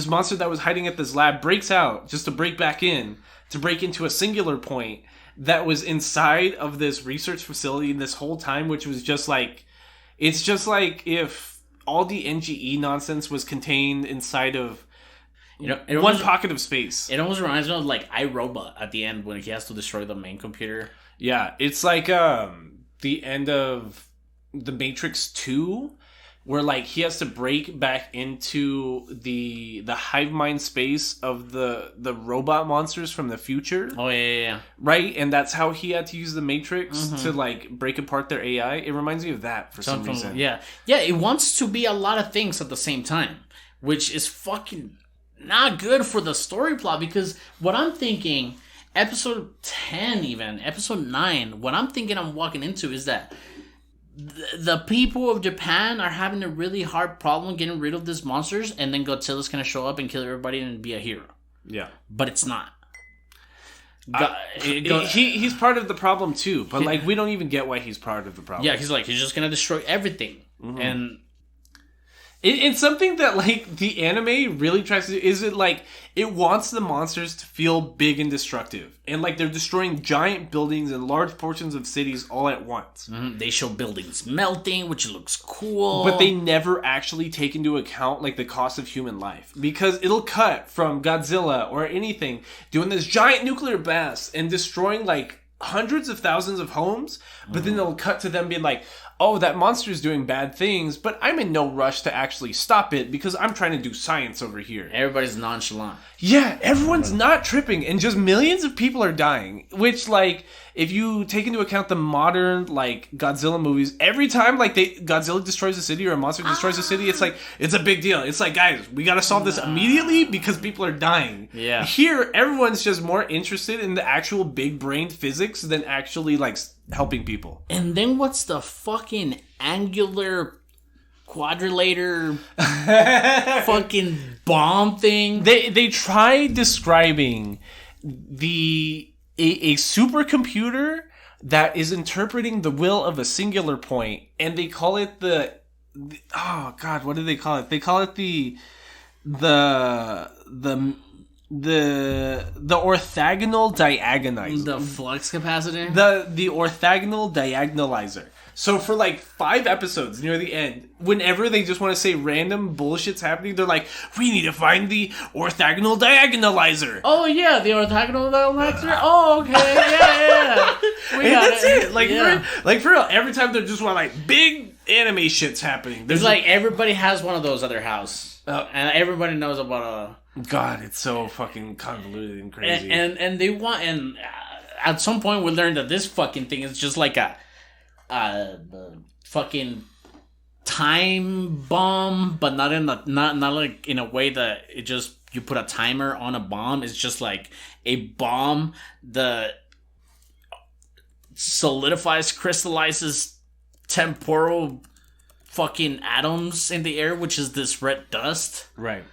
monster that was hiding at this lab breaks out just to break back in, to break into a singular point that was inside of this research facility this whole time, which was just like, it's just like if all the NGE nonsense was contained inside of one pocket of space. It almost reminds me of, like, iRobot at the end when he has to destroy the main computer. Yeah, it's like the end of The Matrix 2, where, like, he has to break back into the hive mind space of the robot monsters from the future. Oh, yeah. Right? And that's how he had to use the Matrix to, like, break apart their AI. It reminds me of that for some reason. Yeah. Yeah, it wants to be a lot of things at the same time, which is fucking not good for the story plot, because what I'm thinking, episode 10 even, episode 9, what I'm thinking I'm walking into is that the people of Japan are having a really hard problem getting rid of these monsters, and then Godzilla's gonna show up and kill everybody and be a hero. Yeah. But it's not. He's part of the problem too, but, like, we don't even get why he's part of the problem. Yeah, he's just gonna destroy everything. And it's something that, like, the anime really tries to do. Is it, like, it wants the monsters to feel big and destructive, and, like, they're destroying giant buildings and large portions of cities all at once. They show buildings melting, which looks cool, but they never actually take into account, like, the cost of human life, because it'll cut from Godzilla or anything doing this giant nuclear blast and destroying, like, hundreds of thousands of homes, but then they'll cut to them being like, oh, that monster's doing bad things, but I'm in no rush to actually stop it because I'm trying to do science over here. Everybody's nonchalant. Yeah, everyone's not tripping, and just millions of people are dying, which, like, if you take into account the modern, like, Godzilla movies, every time, like, Godzilla destroys a city or a monster destroys a city, it's like, it's a big deal. It's like, guys, we gotta solve this immediately because people are dying. Yeah. Here, everyone's just more interested in the actual big-brained physics than actually, like, helping people. And then what's the fucking angular quadrilater fucking bomb thing? They try describing a supercomputer that is interpreting the will of a singular point, and they call it the oh god, what do they call it? They call it the orthogonal diagonalizer. The flux capacitor? The orthogonal diagonalizer. So for, like, 5 episodes near the end, whenever they just want to say random bullshit's happening, they're like, we need to find the orthogonal diagonalizer. Oh, yeah, the orthogonal diagonalizer? Oh, okay, yeah. We got that's it. Like, yeah. For real, every time they're just want, like, big anime shit's happening. There's like everybody has one of those at their house. And everybody knows about God, it's so fucking convoluted and crazy. And they want, and at some point we learned that this fucking thing is just like a fucking time bomb, but not in a not like in a way that it just you put a timer on a bomb. It's just like a bomb that solidifies, crystallizes temporal fucking atoms in the air, which is this red dust. Right.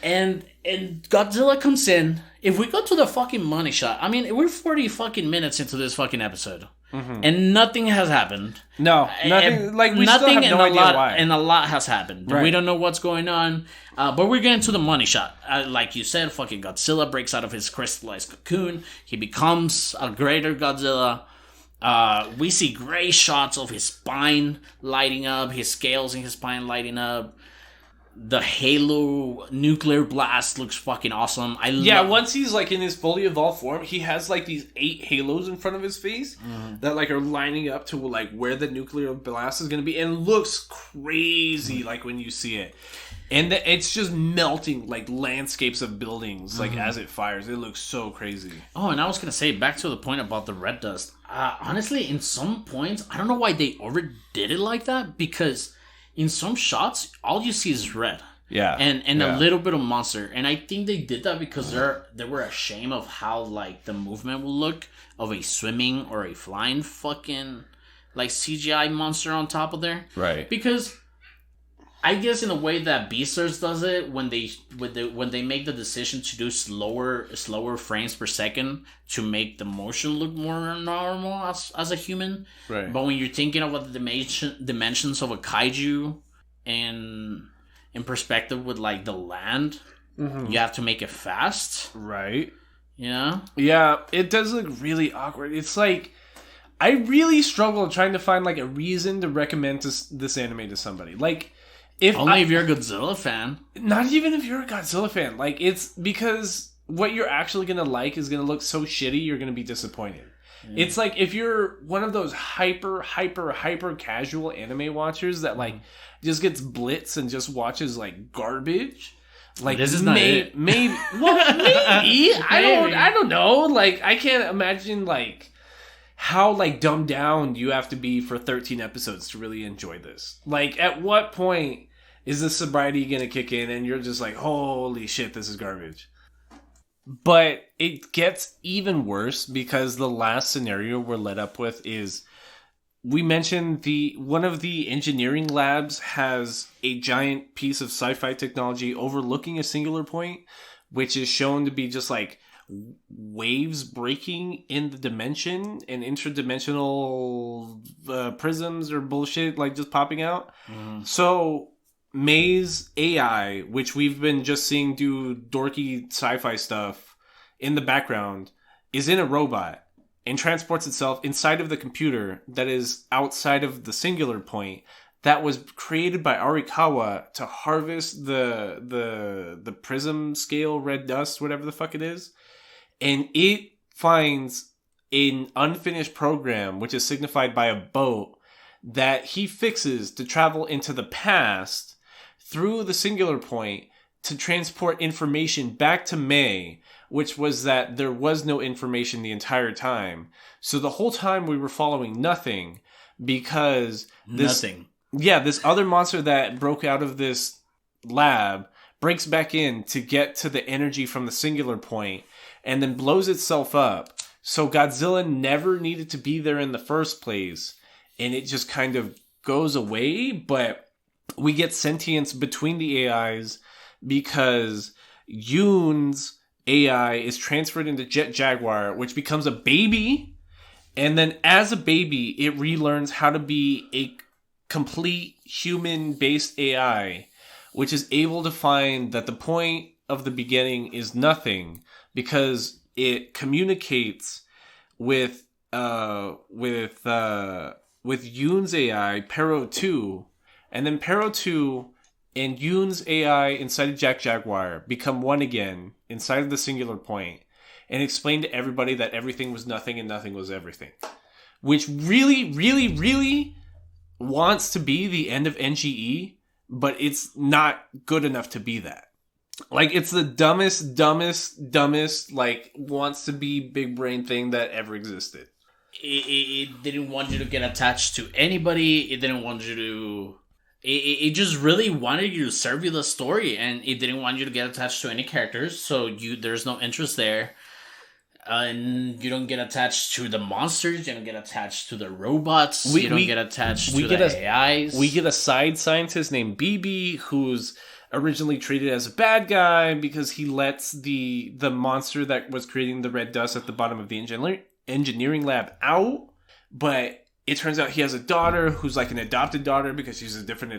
And Godzilla comes in. If we go to the fucking money shot, I mean, we're 40 fucking minutes into this fucking episode. Mm-hmm. And nothing has happened. No, nothing. Like, we still have no idea why. And a lot has happened. Right. We don't know what's going on. But we're getting to the money shot. Like you said, fucking Godzilla breaks out of his crystallized cocoon. He becomes a greater Godzilla. We see gray shots of his spine lighting up, his scales in his spine lighting up. The Halo nuclear blast looks fucking awesome. Once he's like in his fully evolved form, he has like these 8 halos in front of his face that like are lining up to like where the nuclear blast is going to be, and it looks crazy like when you see it. And it's just melting like landscapes of buildings like as it fires. It looks so crazy. Oh, and I was going to say, back to the point about the red dust. Honestly, in some points, I don't know why they overdid it like that, because in some shots, all you see is red. Yeah. And a little bit of monster. And I think they did that because they were ashamed of how like the movement will look of a swimming or a flying fucking like CGI monster on top of there. Right. Because I guess in a way that Beastars does it when they make the decision to do slower frames per second to make the motion look more normal as a human. Right. But when you're thinking about the dimensions of a kaiju and in perspective with like the land, you have to make it fast. Right. You know? Yeah, it does look really awkward. It's like I really struggle trying to find like a reason to recommend this anime to somebody. Like, if you're a Godzilla fan. Not even if you're a Godzilla fan. Like, it's because what you're actually going to like is going to look so shitty, you're going to be disappointed. Yeah. It's like if you're one of those hyper casual anime watchers that, like, just gets blitz and just watches, like, garbage. Like, this is not it. Maybe. Well, maybe. I don't know. Like, I can't imagine, like, how like dumbed down you have to be for 13 episodes to really enjoy this. Like, at what point is the sobriety gonna kick in and you're just like, holy shit, this is garbage? But it gets even worse because the last scenario we're led up with is, we mentioned one of the engineering labs has a giant piece of sci-fi technology overlooking a singular point, which is shown to be just like waves breaking in the dimension and interdimensional prisms or bullshit like just popping out. So May's AI, which we've been just seeing do dorky sci-fi stuff in the background, is in a robot and transports itself inside of the computer that is outside of the singular point that was created by Arikawa to harvest the prism scale red dust, whatever the fuck it is. And it finds an unfinished program, which is signified by a boat, that he fixes to travel into the past through the singular point to transport information back to May, which was that there was no information the entire time. So the whole time we were following nothing, because this other monster that broke out of this lab breaks back in to get to the energy from the singular point and then blows itself up. So Godzilla never needed to be there in the first place, and it just kind of goes away. But we get sentience between the AIs because Yoon's AI is transferred into Jet Jaguar, which becomes a baby. And then as a baby, it relearns how to be a complete human-based AI, which is able to find that the point of the beginning is nothing, because it communicates with Yoon's AI, Pero 2, and then Pero 2 and Yoon's AI inside of Jack Jaguar become one again inside of the singular point, and explain to everybody that everything was nothing and nothing was everything. Which really, really, really wants to be the end of NGE, but it's not good enough to be that. Like, it's the dumbest, like, wants to be big brain thing that ever existed. It didn't want you to get attached to anybody. It didn't want you to. It just really wanted you to serve you the story, and it didn't want you to get attached to any characters. So there's no interest there, and you don't get attached to the monsters. You don't get attached to the robots. You don't get attached to the AIs. We get a side scientist named BB who's originally treated as a bad guy because he lets the monster that was creating the red dust at the bottom of the engineering lab out, but it turns out he has a daughter who's like an adopted daughter because she's a different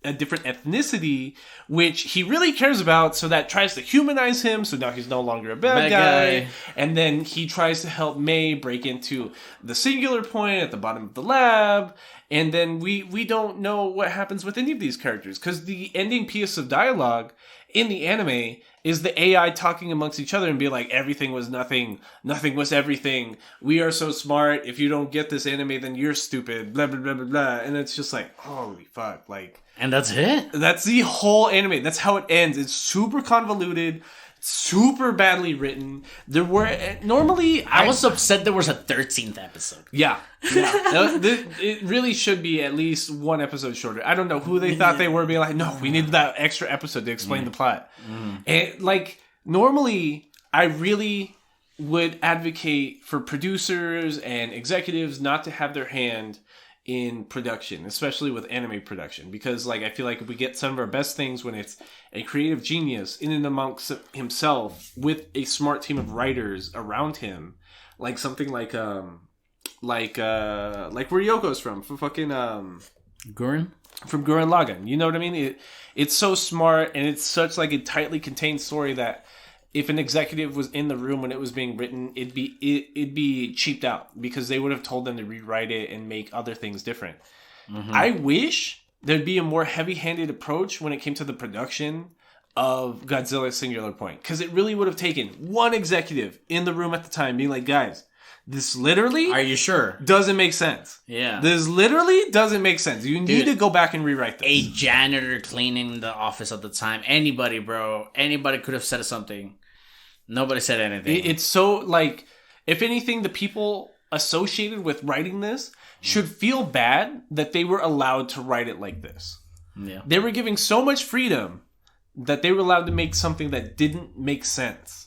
ethnicity, which he really cares about, so that tries to humanize him, so now he's no longer a bad guy. And then he tries to help May break into the singular point at the bottom of the lab, and then we don't know what happens with any of these characters, because the ending piece of dialogue in the anime is the AI talking amongst each other and be like, everything was nothing, nothing was everything, we are so smart, if you don't get this anime then you're stupid, blah blah blah blah blah. And it's just like, holy fuck, like, and that's it. That's the whole anime. That's how it ends. It's super convoluted, super badly written. There were normally I was upset there was a 13th episode. Yeah. It really should be at least one episode shorter. I don't know who they thought they were, being like, no, we need that extra episode to explain the plot. And like, normally I really would advocate for producers and executives not to have their hand in production, especially with anime production, because like, I feel like we get some of our best things when it's a creative genius in and amongst himself with a smart team of writers around him, like something like where Ryoko's from fucking Gurren? From Gurren Lagann. You know what I mean? It's so smart, and it's such like a tightly contained story that if an executive was in the room when it was being written, it'd be cheaped out, because they would have told them to rewrite it and make other things different. I wish there'd be a more heavy-handed approach when it came to the production of Godzilla Singular Point, because it really would have taken one executive in the room at the time being like, guys, this literally... Are you sure? Doesn't make sense. Yeah. This literally doesn't make sense. You need to go back and rewrite this. A janitor cleaning the office at the time. Anybody, bro. Anybody could have said something. Nobody said anything. It's so, like, if anything, the people associated with writing this should feel bad that they were allowed to write it like this. Yeah. They were giving so much freedom that they were allowed to make something that didn't make sense.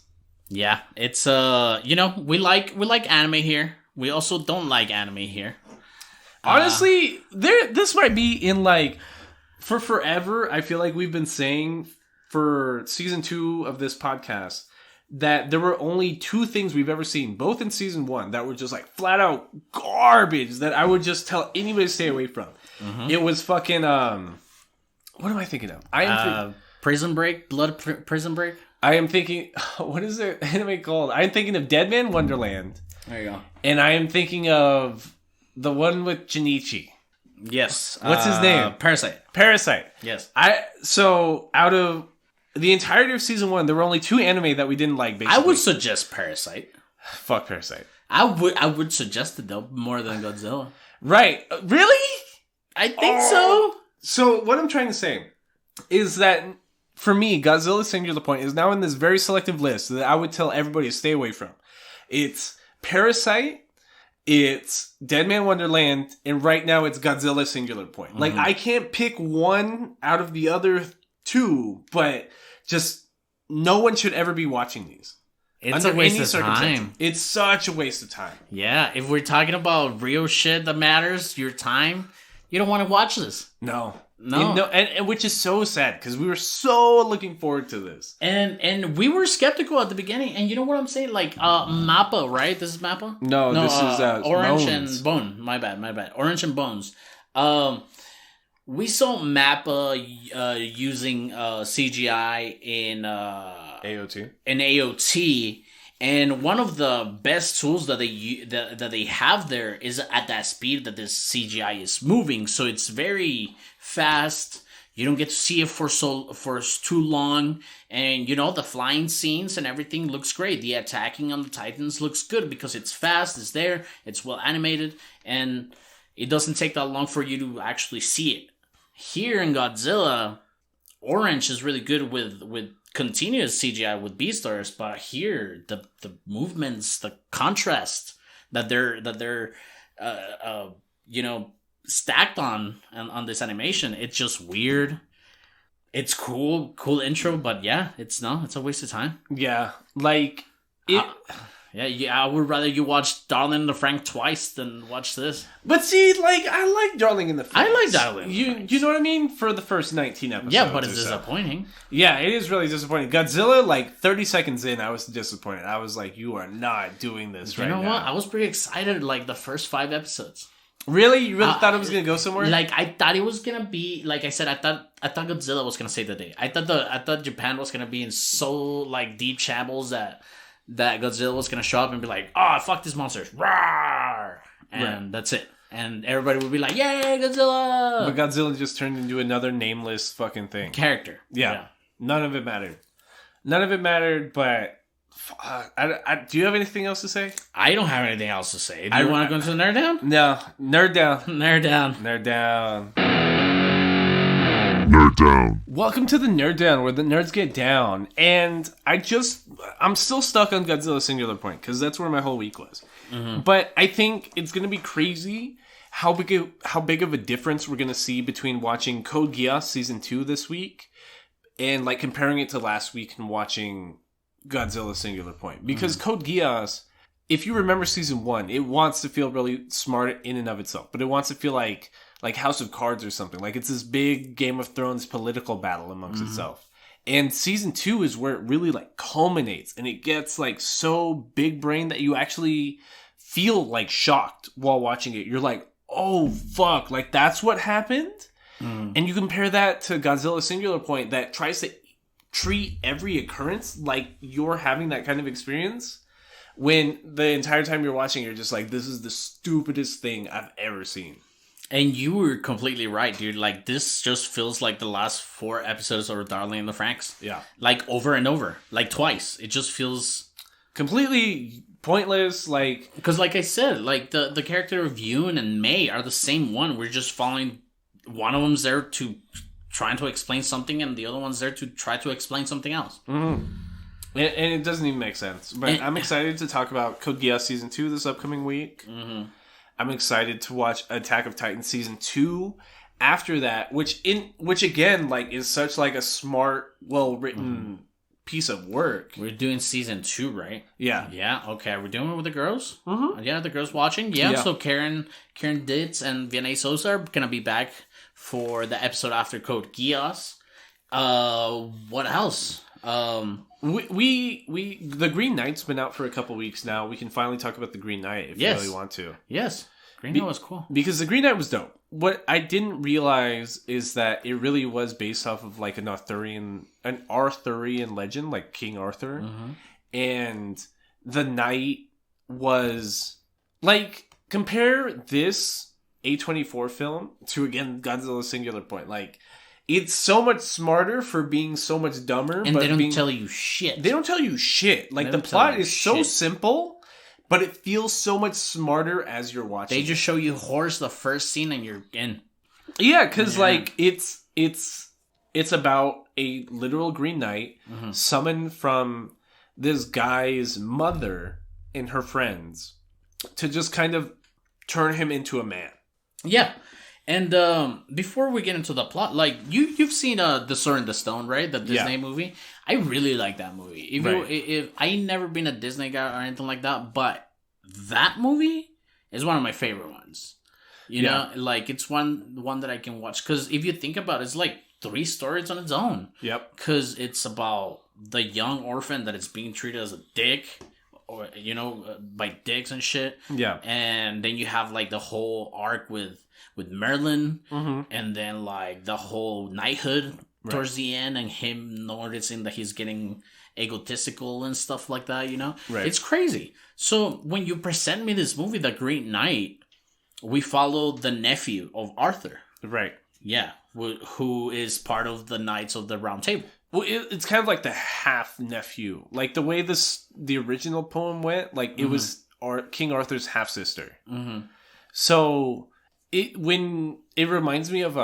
Yeah, it's we like anime here. We also don't like anime here. Honestly, this might be in like for forever. I feel like we've been saying for season 2 of this podcast that there were only 2 things we've ever seen, both in season 1, that were just like flat out garbage that I would just tell anybody to stay away from. It was fucking what am I thinking of? Prison Break, Prison Break. I am thinking, what is the anime called? I am thinking of Dead Man Wonderland. There you go. And I am thinking of the one with Jinichi. Yes. What's his name? Parasite. Yes. So out of the entirety of season 1, there were only 2 anime that we didn't like, basically. I would suggest Parasite. Fuck Parasite. I would suggest it, though, more than Godzilla. Right. Really? I think so. So what I'm trying to say is that, for me, Godzilla Singular Point is now in this very selective list that I would tell everybody to stay away from. It's Parasite, it's Dead Man Wonderland, and right now it's Godzilla Singular Point. Like, I can't pick one out of the other 2, but just no one should ever be watching these. It's a waste of time. It's such a waste of time. Yeah, if we're talking about real shit that matters, your time, you don't want to watch this. No, and which is so sad, because we were so looking forward to this. And we were skeptical at the beginning, and you know what I'm saying? Like, Mappa, right? This is Mappa? No, this is Orange Bones. and Bone. My bad. Orange and Bones. We saw Mappa using CGI in AOT. And one of the best tools that they have there is at that speed that this CGI is moving. So it's very fast. You don't get to see it for too long, and the flying scenes and everything looks great. The attacking on the Titans looks good because it's fast, it's there, it's well animated, and it doesn't take that long for you to actually see it. Here in Godzilla, Orange is really good with continuous CGI with Beastars, but here the movements, the contrast that they're you know, stacked on this animation, it's just weird. It's cool intro, but yeah, it's a waste of time. Yeah, like it. Yeah, I would rather you watch Darling in the Frank twice than watch this. But see, like, I like Darling in the Franxx. I like Darling in the Franxx. You know what I mean? For the first 19 episodes. Yeah, but it's disappointing. Yeah, it is really disappointing. Godzilla, like, 30 seconds in, I was disappointed. I was like, you are not doing this right now. You know what? I was pretty excited, like, the first 5 episodes. Really? You really thought it was going to go somewhere? Like, I thought it was going to be, like I said, I thought Godzilla was going to save the day. I thought Japan was going to be in so, like, deep shambles that Godzilla was going to show up and be like, oh, fuck these monsters. Rawr! And that's it. And everybody would be like, yay, Godzilla! But Godzilla just turned into another nameless fucking thing. Character. Yeah. None of it mattered. But do you have anything else to say? I don't have anything else to say. Do you want to go into the Nerd Down? No. Nerd Down. Nerd Down. Nerd Down. Nerd Down. Welcome to the Nerd Down, where the nerds get down. And I'm still stuck on Godzilla Singular Point, because that's where my whole week was. Mm-hmm. But I think it's going to be crazy how big of a difference we're going to see between watching Code Geass Season 2 this week and, like, comparing it to last week and watching Godzilla Singular Point. Because Code Geass, if you remember Season 1, it wants to feel really smart in and of itself. But it wants to feel like House of Cards or something. Like, it's this big Game of Thrones political battle amongst itself. And Season 2 is where it really, like, culminates. And it gets, like, so big brain that you actually feel, like, shocked while watching it. You're like, oh, fuck. Like, that's what happened? And you compare that to Godzilla Singular Point that tries to treat every occurrence like you're having that kind of experience. When the entire time you're watching, you're just like, this is the stupidest thing I've ever seen. And you were completely right, dude. Like, this just feels like the last 4 episodes of Darling in the Franxx. Yeah. Like, over and over. Like, twice. It just feels completely pointless. Like, because, like I said, like, the character of Yoon and Mei are the same one. We're just following... One of them's there to... trying to explain something, and the other one's there to try to explain something else. Mm-hmm. And it doesn't even make sense. But I'm excited to talk about Code Geass Season 2 this upcoming week. Mm-hmm. I'm excited to watch Attack of Titan Season 2 after that, which again, like, is such, like, a smart, well-written piece of work. We're doing Season 2, right? Yeah. Yeah, okay. We're doing it with the girls? Mm-hmm. Yeah, the girls watching? Yeah, so Karen Ditz and Vianney Sosa are going to be back for the episode after Code Geass. What else? We the Green Knight's been out for a couple weeks now. We can finally talk about the Green Knight if you really want to. Yes, Green Knight was cool because the Green Knight was dope. What I didn't realize is that it really was based off of like an Arthurian legend, like King Arthur, and the Knight was like, compare this A24 film to, again, Godzilla Singular Point. Like, it's so much smarter for being so much dumber. And they don't tell you shit. They don't tell you shit. Like, the plot is so simple, but it feels so much smarter as you're watching. They just show you horse the first scene and you're in. Yeah, because, like, it's about a literal Green Knight summoned from this guy's mother and her friends to just kind of turn him into a man. Yeah, and before we get into the plot, like, you've seen The Sword in the Stone, right? The Disney movie. I really like that movie. If I ain't never been a Disney guy or anything like that, but that movie is one of my favorite ones. You know, like, it's one that I can watch, because if you think about it, it's like 3 stories on its own. Yep. Because it's about the young orphan that is being treated as a dick. Or, you know, by dicks and shit. Yeah. And then you have, like, the whole arc with Merlin. And then, like, the whole knighthood towards the end. And him noticing that he's getting egotistical and stuff like that, you know? Right. It's crazy. So, when you present me this movie, The Green Knight, we follow the nephew of Arthur. Right. Yeah. Who is part of the Knights of the Round Table. Well, it's kind of like the half-nephew. Like, the way the original poem went, like, it was King Arthur's half-sister. So, it reminds me of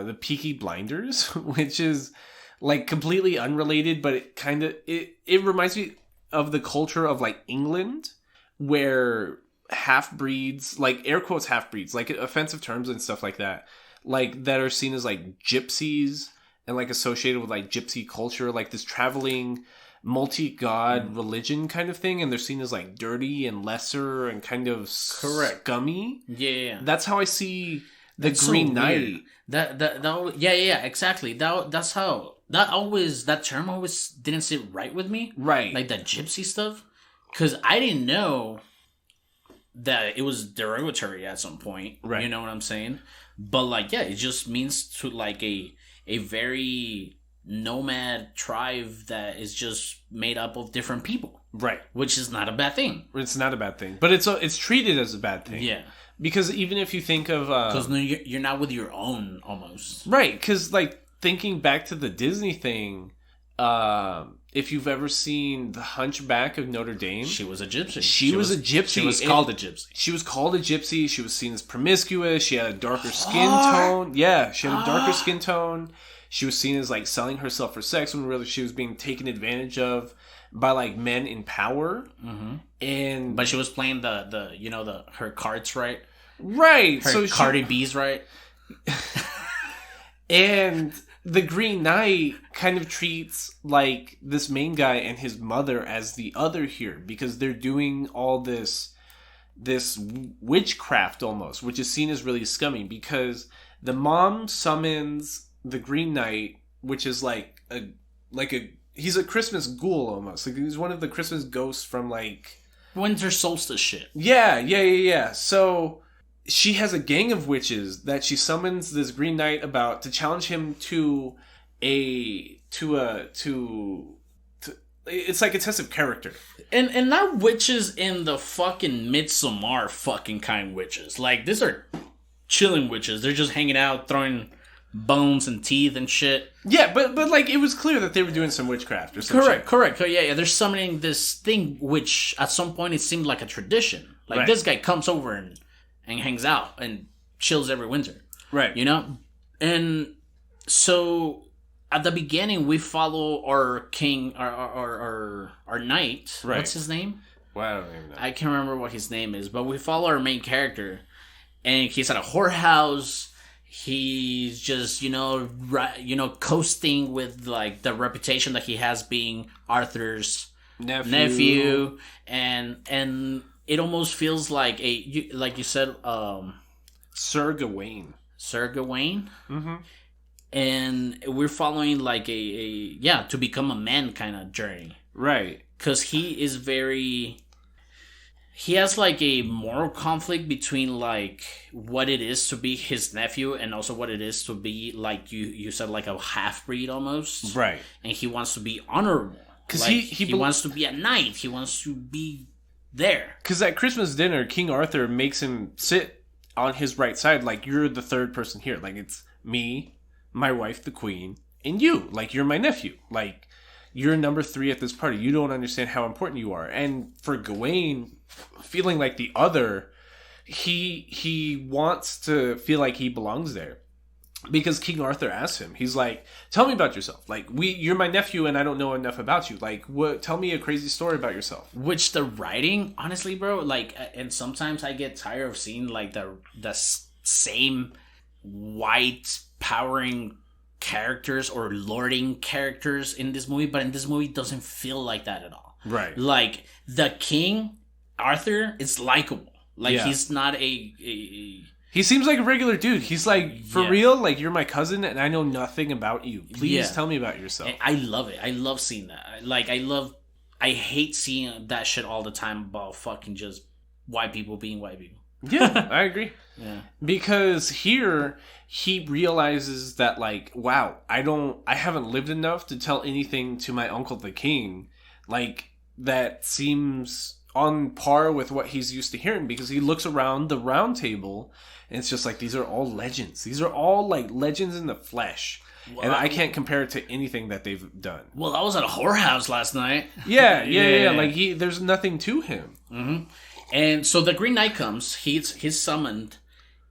the Peaky Blinders, which is like completely unrelated, but it kind of it reminds me of the culture of like England, where half breeds, like air quotes half breeds, like offensive terms and stuff like that, like that are seen as like gypsies and like associated with like gypsy culture, like this traveling multi-god religion kind of thing, and they're seen as like dirty and lesser and kind of scummy. Yeah. That's how I see the Green Knight. Exactly. That's how that term always didn't sit right with me. Right. Like that gypsy stuff, because I didn't know that it was derogatory at some point. Right. You know what I'm saying? But like, yeah, it just means to like a very nomad tribe that is just made up of different people. Right. Which is not a bad thing. It's not a bad thing, but it's treated as a bad thing. Yeah. Because even if you think of... Because you're not with your own, almost. Right, because like thinking back to the Disney thing, if you've ever seen The Hunchback of Notre Dame... She was a gypsy. She was a gypsy. She was called a gypsy. She was called a gypsy. She was seen as promiscuous. She had a darker skin tone. Yeah, she had a darker skin tone. She was seen as like selling herself for sex when really she was being taken advantage of by like men in power. Mm-hmm. But she was playing the her cards right. Right. Her Cardi B's right. And the Green Knight kind of treats like this main guy and his mother as the other here, because they're doing all this witchcraft almost, which is seen as really scummy, because the mom summons the Green Knight, which is like a he's a Christmas ghoul almost. Like he's one of the Christmas ghosts from like winter solstice shit. Yeah. So she has a gang of witches that she summons this Green Knight about to challenge him to it's like a test of character. And not witches in the fucking Midsommar fucking kind witches. Like these are chilling witches. They're just hanging out, throwing bones and teeth and shit. Yeah, but like it was clear that they were doing some witchcraft or something. Correct. Yeah. They're summoning this thing, which at some point it seemed like a tradition. Like this guy comes over and hangs out and chills every winter. Right. You know? And so at the beginning we follow our king, our knight. Right. What's his name? Well, I don't even know. I can't remember what his name is, but we follow our main character, and he's at a whorehouse. He's just, coasting with like the reputation that he has being Arthur's nephew, and it almost feels like like you said, Sir Gawain. Mm-hmm. And we're following like to become a man kind of journey, right? Because he has like a moral conflict between like what it is to be his nephew and also what it is to be like you said, like a half-breed almost. Right. And he wants to be honorable. Because like, he wants to be a knight. He wants to be there. Because at Christmas dinner, King Arthur makes him sit on his right side. Like, you're the third person here. Like, it's me, my wife, the queen, and you. Like, you're my nephew. Like, you're number 3 at this party. You don't understand how important you are. And for Gawain, feeling like the other, he wants to feel like he belongs there. Because King Arthur asks him, he's like, tell me about yourself. Like, you're my nephew and I don't know enough about you. Like, tell me a crazy story about yourself. Which the writing, honestly, bro, like, and sometimes I get tired of seeing like the same white powering characters or lording characters in this movie, but in this movie it doesn't feel like that at all. Right. Like the king Arthur is likable. Like he's not he seems like a regular dude. He's like, for real, like, you're my cousin and I know nothing about you. Please tell me about yourself. And I love it. I love seeing that. Like, I hate seeing that shit all the time about fucking just white people being white people. Yeah, I agree. Yeah. Because here, he realizes that, like, wow, I haven't lived enough to tell anything to my uncle the king. Like, that seems on par with what he's used to hearing, because he looks around the round table and it's just like, these are all legends. These are all like legends in the flesh. Well, and I can't compare it to anything that they've done. Well, I was at a whorehouse last night. Yeah. Like, there's nothing to him. Mm-hmm. And so the Green Knight comes. He's summoned,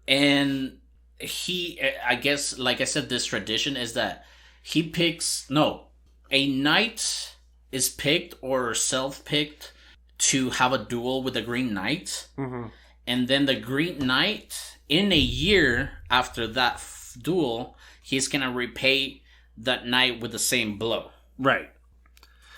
and I guess, like I said, this tradition is that he picks, no, a knight is picked or self-picked to have a duel with the Green Knight. Mm-hmm. And then the Green Knight, in a year after that duel, he's going to repay that knight with the same blow. Right.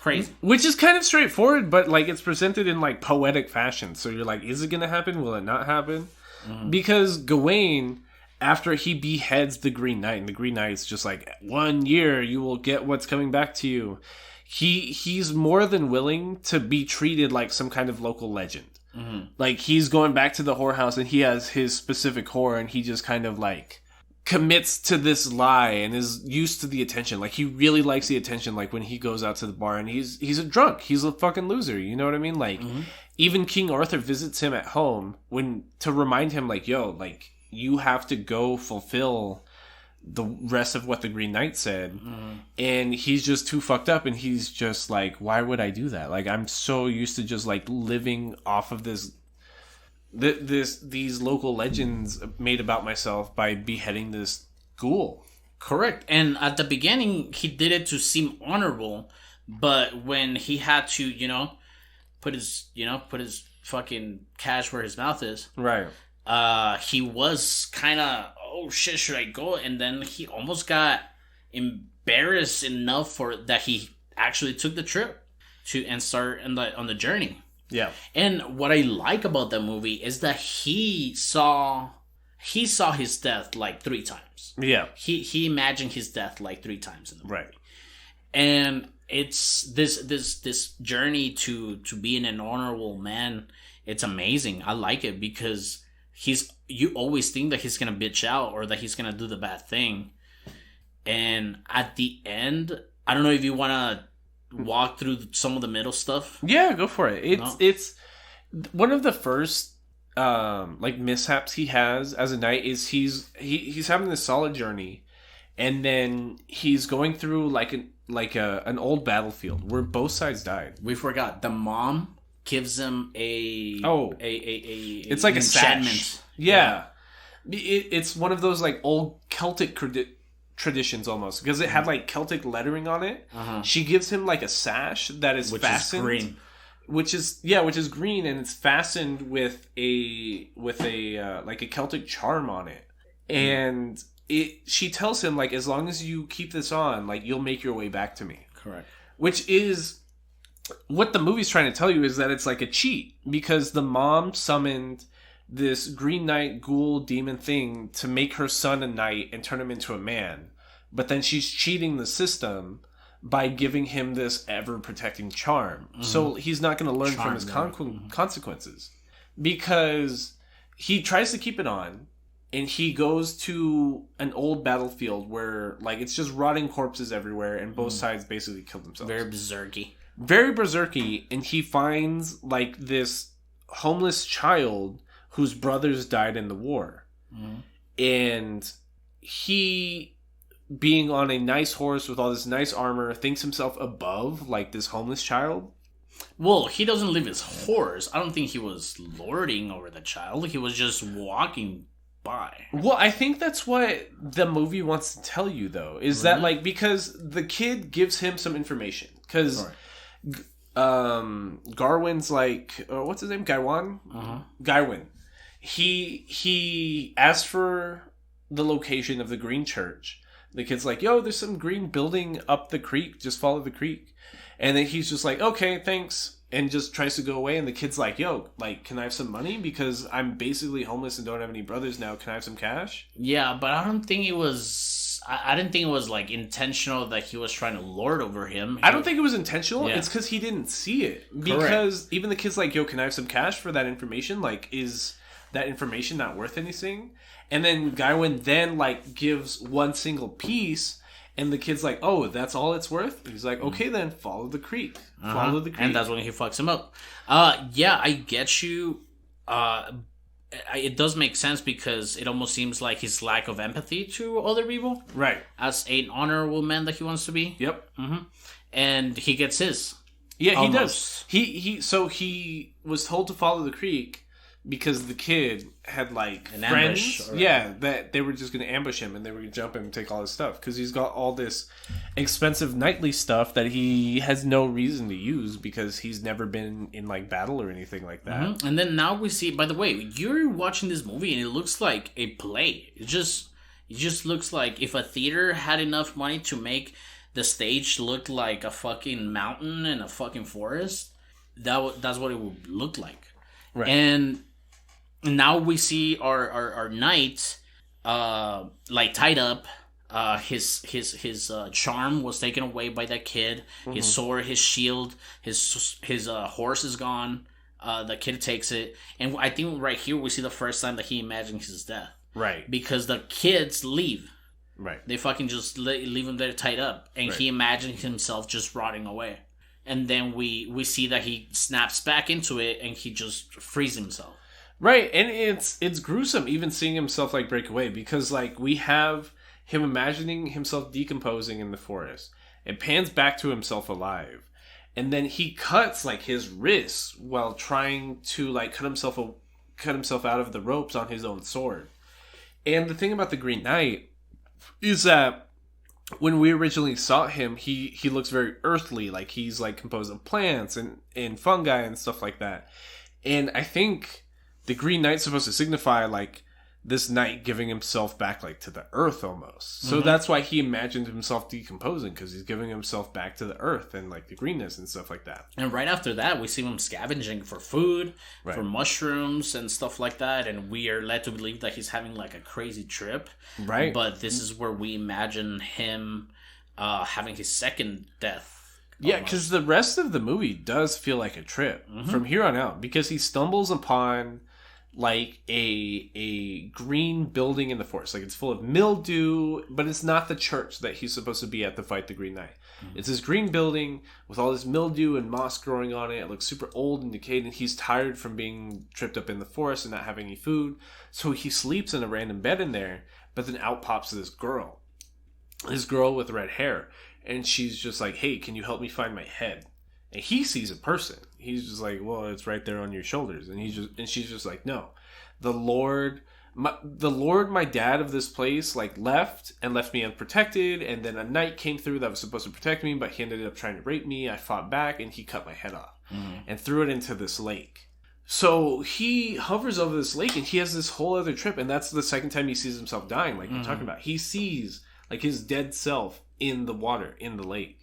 Crazy. Which is kind of straightforward, but like it's presented in like poetic fashion. So you're like, is it going to happen? Will it not happen? Mm-hmm. Because Gawain, after he beheads the Green Knight, and the Green Knight's just like, 1 year, you will get what's coming back to you. He's more than willing to be treated like some kind of local legend. Mm-hmm. Like, he's going back to the whorehouse, and he has his specific whore, and he just kind of like commits to this lie and is used to the attention. Like, he really likes the attention. Like, when he goes out to the bar, and he's a drunk. He's a fucking loser. You know what I mean? Like, even King Arthur visits him at home to remind him, like, yo, like, you have to go fulfill the rest of what the Green Knight said. And he's just too fucked up, and he's just like, why would I do that? Like, I'm so used to just like living off of these local legends made about myself by beheading this ghoul. Correct. And at the beginning, he did it to seem honorable, but when he had to, put his fucking cash where his mouth is, right? He was kind of, oh shit, should I go? And then he almost got embarrassed enough for that he actually took the trip and start on the journey. Yeah. And what I like about that movie is that he saw his death like 3 times. Yeah. He imagined his death like 3 times in the movie. Right. And it's this journey to being an honorable man. It's amazing. I like it because you always think that he's gonna bitch out or that he's gonna do the bad thing, and at the end, I don't know if you want to walk through some of the middle stuff. Yeah, go for it. It's one of the first like mishaps he has as a knight is he's having this solid journey, and then he's going through like an old battlefield where both sides died. We forgot the mom gives him it's like a enchantment. Sash. Yeah. It's one of those like old Celtic traditions almost, because it had like Celtic lettering on it. She gives him like a sash that is fastened, green. which is green, and it's fastened with a like a Celtic charm on it. And she tells him, like, as long as you keep this on, like, you'll make your way back to me. Correct. Which is what the movie's trying to tell you, is that it's like a cheat, because the mom summoned this Green Knight ghoul demon thing to make her son a knight and turn him into a man. But then she's cheating the system by giving him this ever-protecting charm. So he's not going to learn from his consequences. Because he tries to keep it on, and he goes to an old battlefield where, like, it's just rotting corpses everywhere, and both sides basically kill themselves. Very berserky, and he finds, like, this homeless child whose brothers died in the war. And he, being on a nice horse with all this nice armor, thinks himself above, like, this homeless child. Well, he doesn't leave his horse. I don't think he was lording over the child. He was just walking by. Well, I think that's what the movie wants to tell you, though, is that, like, because the kid gives him some information. Because Garwin's like, what's his name? Gaiwan? Gaiwan. He asked for the location of the green church. The kid's like, yo, there's some green building up the creek. Just follow the creek. And then he's just like, okay, thanks. And just tries to go away. And the kid's like, yo, like, can I have some money? Because I'm basically homeless and don't have any brothers now. Can I have some cash? Yeah, but I don't think it was... I didn't think it was, like, intentional that he was trying to lord over him. I don't think it was intentional. Yeah. It's because he didn't see it. Because Correct. Even the kid's like, yo, can I have some cash for that information? Like, is that information not worth anything? And then Gaiwan then, like, gives one single piece, and the kid's like, oh, that's all it's worth? And he's like, okay, then follow the creek. Follow the creek. And that's when he fucks him up. Yeah, I get you. It does make sense because it almost seems like his lack of empathy to other people. Right. As an honorable man that he wants to be. Yep. And he gets his. Yeah, almost. He does. So he was told to follow the creek because the kid had like An friends, ambush, or- yeah, that they were just going to ambush him and they were going to jump him and take all his stuff because he's got all this expensive knightly stuff that he has no reason to use because he's never been in like battle or anything like that. Mhm. And then now we see. By the way, you're watching this movie and it looks like a play. It just looks like if a theater had enough money to make the stage look like a fucking mountain and a fucking forest, that's what it would look like. Right. And now we see our knight like tied up. His charm was taken away by that kid. His sword, his shield, his horse is gone. The kid takes it, and I think right here we see the first time that he imagines his death. Right. Because the kids leave. Right. They fucking just leave him there tied up, and he imagines himself just rotting away. And then we see that he snaps back into it, and he just frees himself. Right, and it's gruesome even seeing himself like break away because like we have him imagining himself decomposing in the forest. It pans back to himself alive. And then he cuts like his wrists while trying to like cut himself out of the ropes on his own sword. And the thing about the Green Knight is that when we originally saw him, he looks very earthly, like he's like composed of plants and fungi and stuff like that. And I think the Green Knight's supposed to signify like this knight giving himself back like to the earth almost. So that's why he imagined himself decomposing, because he's giving himself back to the earth and like the greenness and stuff like that. And right after that, we see him scavenging for food, for mushrooms and stuff like that. And we are led to believe that he's having like a crazy trip. Right. But this is where we imagine him having his second death. Yeah, because the rest of the movie does feel like a trip from here on out, because he stumbles upon like a green building in the forest. Like it's full of mildew, but it's not the church that he's supposed to be at to fight the Green Knight. It's this green building with all this mildew and moss growing on it. It looks super old and decayed, and he's tired from being tripped up in the forest and not having any food. So he sleeps in a random bed in there, but then out pops this girl with red hair. And she's just like, hey, can you help me find my head? And he sees a person. He's just like, well, it's right there on your shoulders. And she's just like, no, the Lord, my dad of this place, like left me unprotected. And then a knight came through that was supposed to protect me, but he ended up trying to rape me. I fought back and he cut my head off and threw it into this lake. So he hovers over this lake and he has this whole other trip. And that's the second time he sees himself dying. Like you're talking about, he sees like his dead self in the water, in the lake.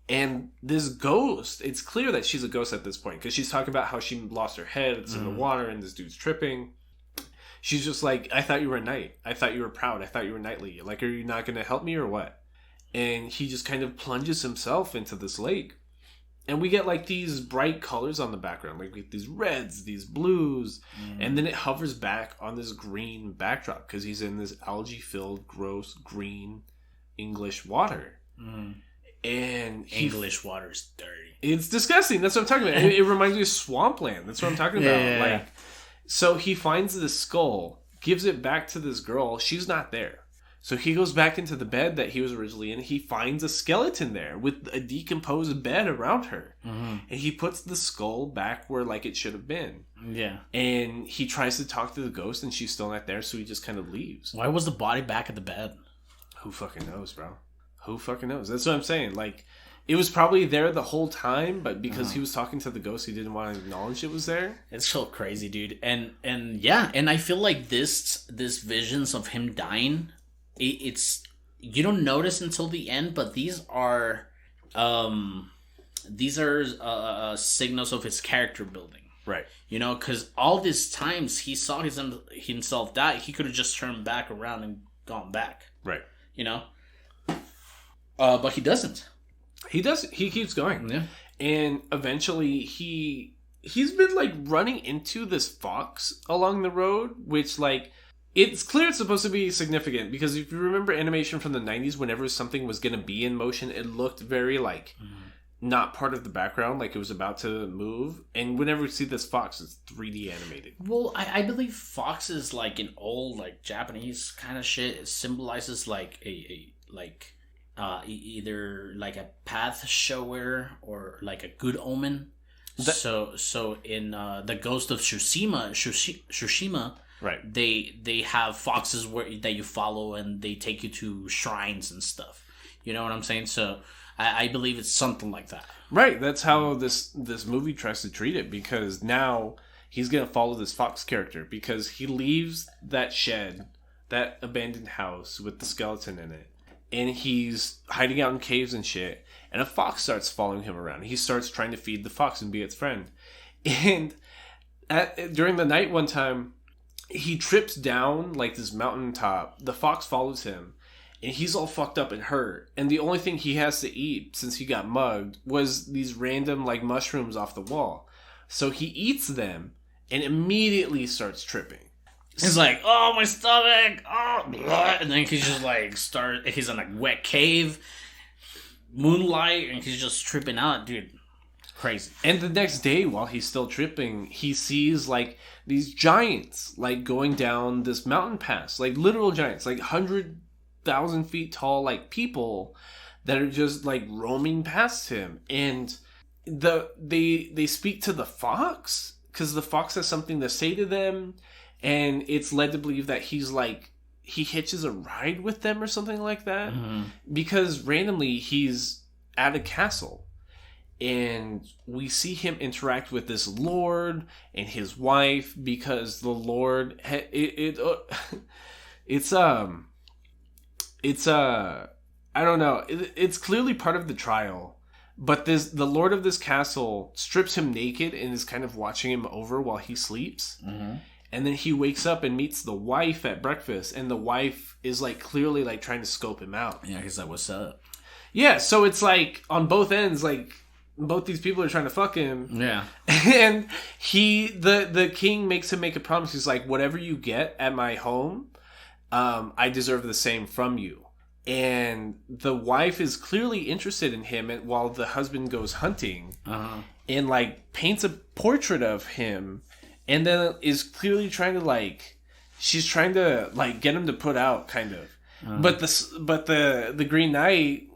And this ghost, it's clear that she's a ghost at this point, because she's talking about how she lost her head, it's in the water, and this dude's tripping. She's just like, I thought you were a knight. I thought you were proud. I thought you were knightly. Like, are you not going to help me or what? And he just kind of plunges himself into this lake. And we get like these bright colors on the background, like these reds, these blues. And then it hovers back on this green backdrop, because he's in this algae-filled, gross, green English water. And English water is dirty. It's disgusting. That's what I'm talking about. It reminds me of swampland. That's what I'm talking about. Yeah. So he finds this skull, gives it back to this girl. She's not there. So he goes back into the bed that he was originally in. He finds a skeleton there with a decomposed bed around her. And he puts the skull back where like it should have been. Yeah. And he tries to talk to the ghost and she's still not there. So he just kind of leaves. Why was the body back at the bed? Who fucking knows, bro? Who fucking knows? That's what I'm saying. Like, it was probably there the whole time, but because he was talking to the ghost, he didn't want to acknowledge it was there. It's so crazy, dude. And yeah, and I feel like this visions of him dying, it's you don't notice until the end, but these are signals of his character building. Right. You know, because all these times he saw himself die, he could have just turned back around and gone back. Right. You know? But he doesn't. He doesn't. He keeps going. Yeah. And eventually he's been like running into this fox along the road, which like it's clear it's supposed to be significant, because if you remember animation from the 90s, whenever something was going to be in motion, it looked very like not part of the background, like it was about to move. And whenever we see this fox, it's 3D animated. Well, I believe fox is like an old like Japanese kind of shit. It symbolizes like either like a path shower or like a good omen. So in the Ghost of Tsushima, Right. they have foxes that you follow, and they take you to shrines and stuff. You know what I'm saying? So I believe it's something like that. Right. That's how this movie tries to treat it, because now he's gonna follow this fox character because he leaves that shed, that abandoned house with the skeleton in it, and he's hiding out in caves and shit. And a fox starts following him around. He starts trying to feed the fox and be its friend. And during the night one time, he trips down like this mountaintop. The fox follows him, and he's all fucked up and hurt. And the only thing he has to eat, since he got mugged, was these random like mushrooms off the wall. So he eats them and immediately starts tripping. He's like, oh, my stomach, oh, blah. And then he's just like, he's in a wet cave, moonlight, and he's just tripping out, dude. Crazy. And the next day, while he's still tripping, he sees like these giants like going down this mountain pass, like literal giants, like 100,000 feet tall, like people that are just like roaming past him. And they speak to the fox because the fox has something to say to them, and it's led to believe that he hitches a ride with them or something like that, because randomly he's at a castle. And we see him interact with this lord and his wife, because the lord it's I don't know, it's clearly part of the trial, but the lord of this castle strips him naked and is kind of watching him over while he sleeps. And then he wakes up and meets the wife at breakfast, and the wife is like clearly like trying to scope him out. Yeah, he's like, what's up? Yeah, so it's like on both ends, like both these people are trying to fuck him. Yeah. And the king makes him make a promise. He's like, whatever you get at my home, I deserve the same from you. And the wife is clearly interested in him, while the husband goes hunting, and like paints a portrait of him, and then is clearly trying to like, she's trying to like get him to put out, kind of. But the Green Knight,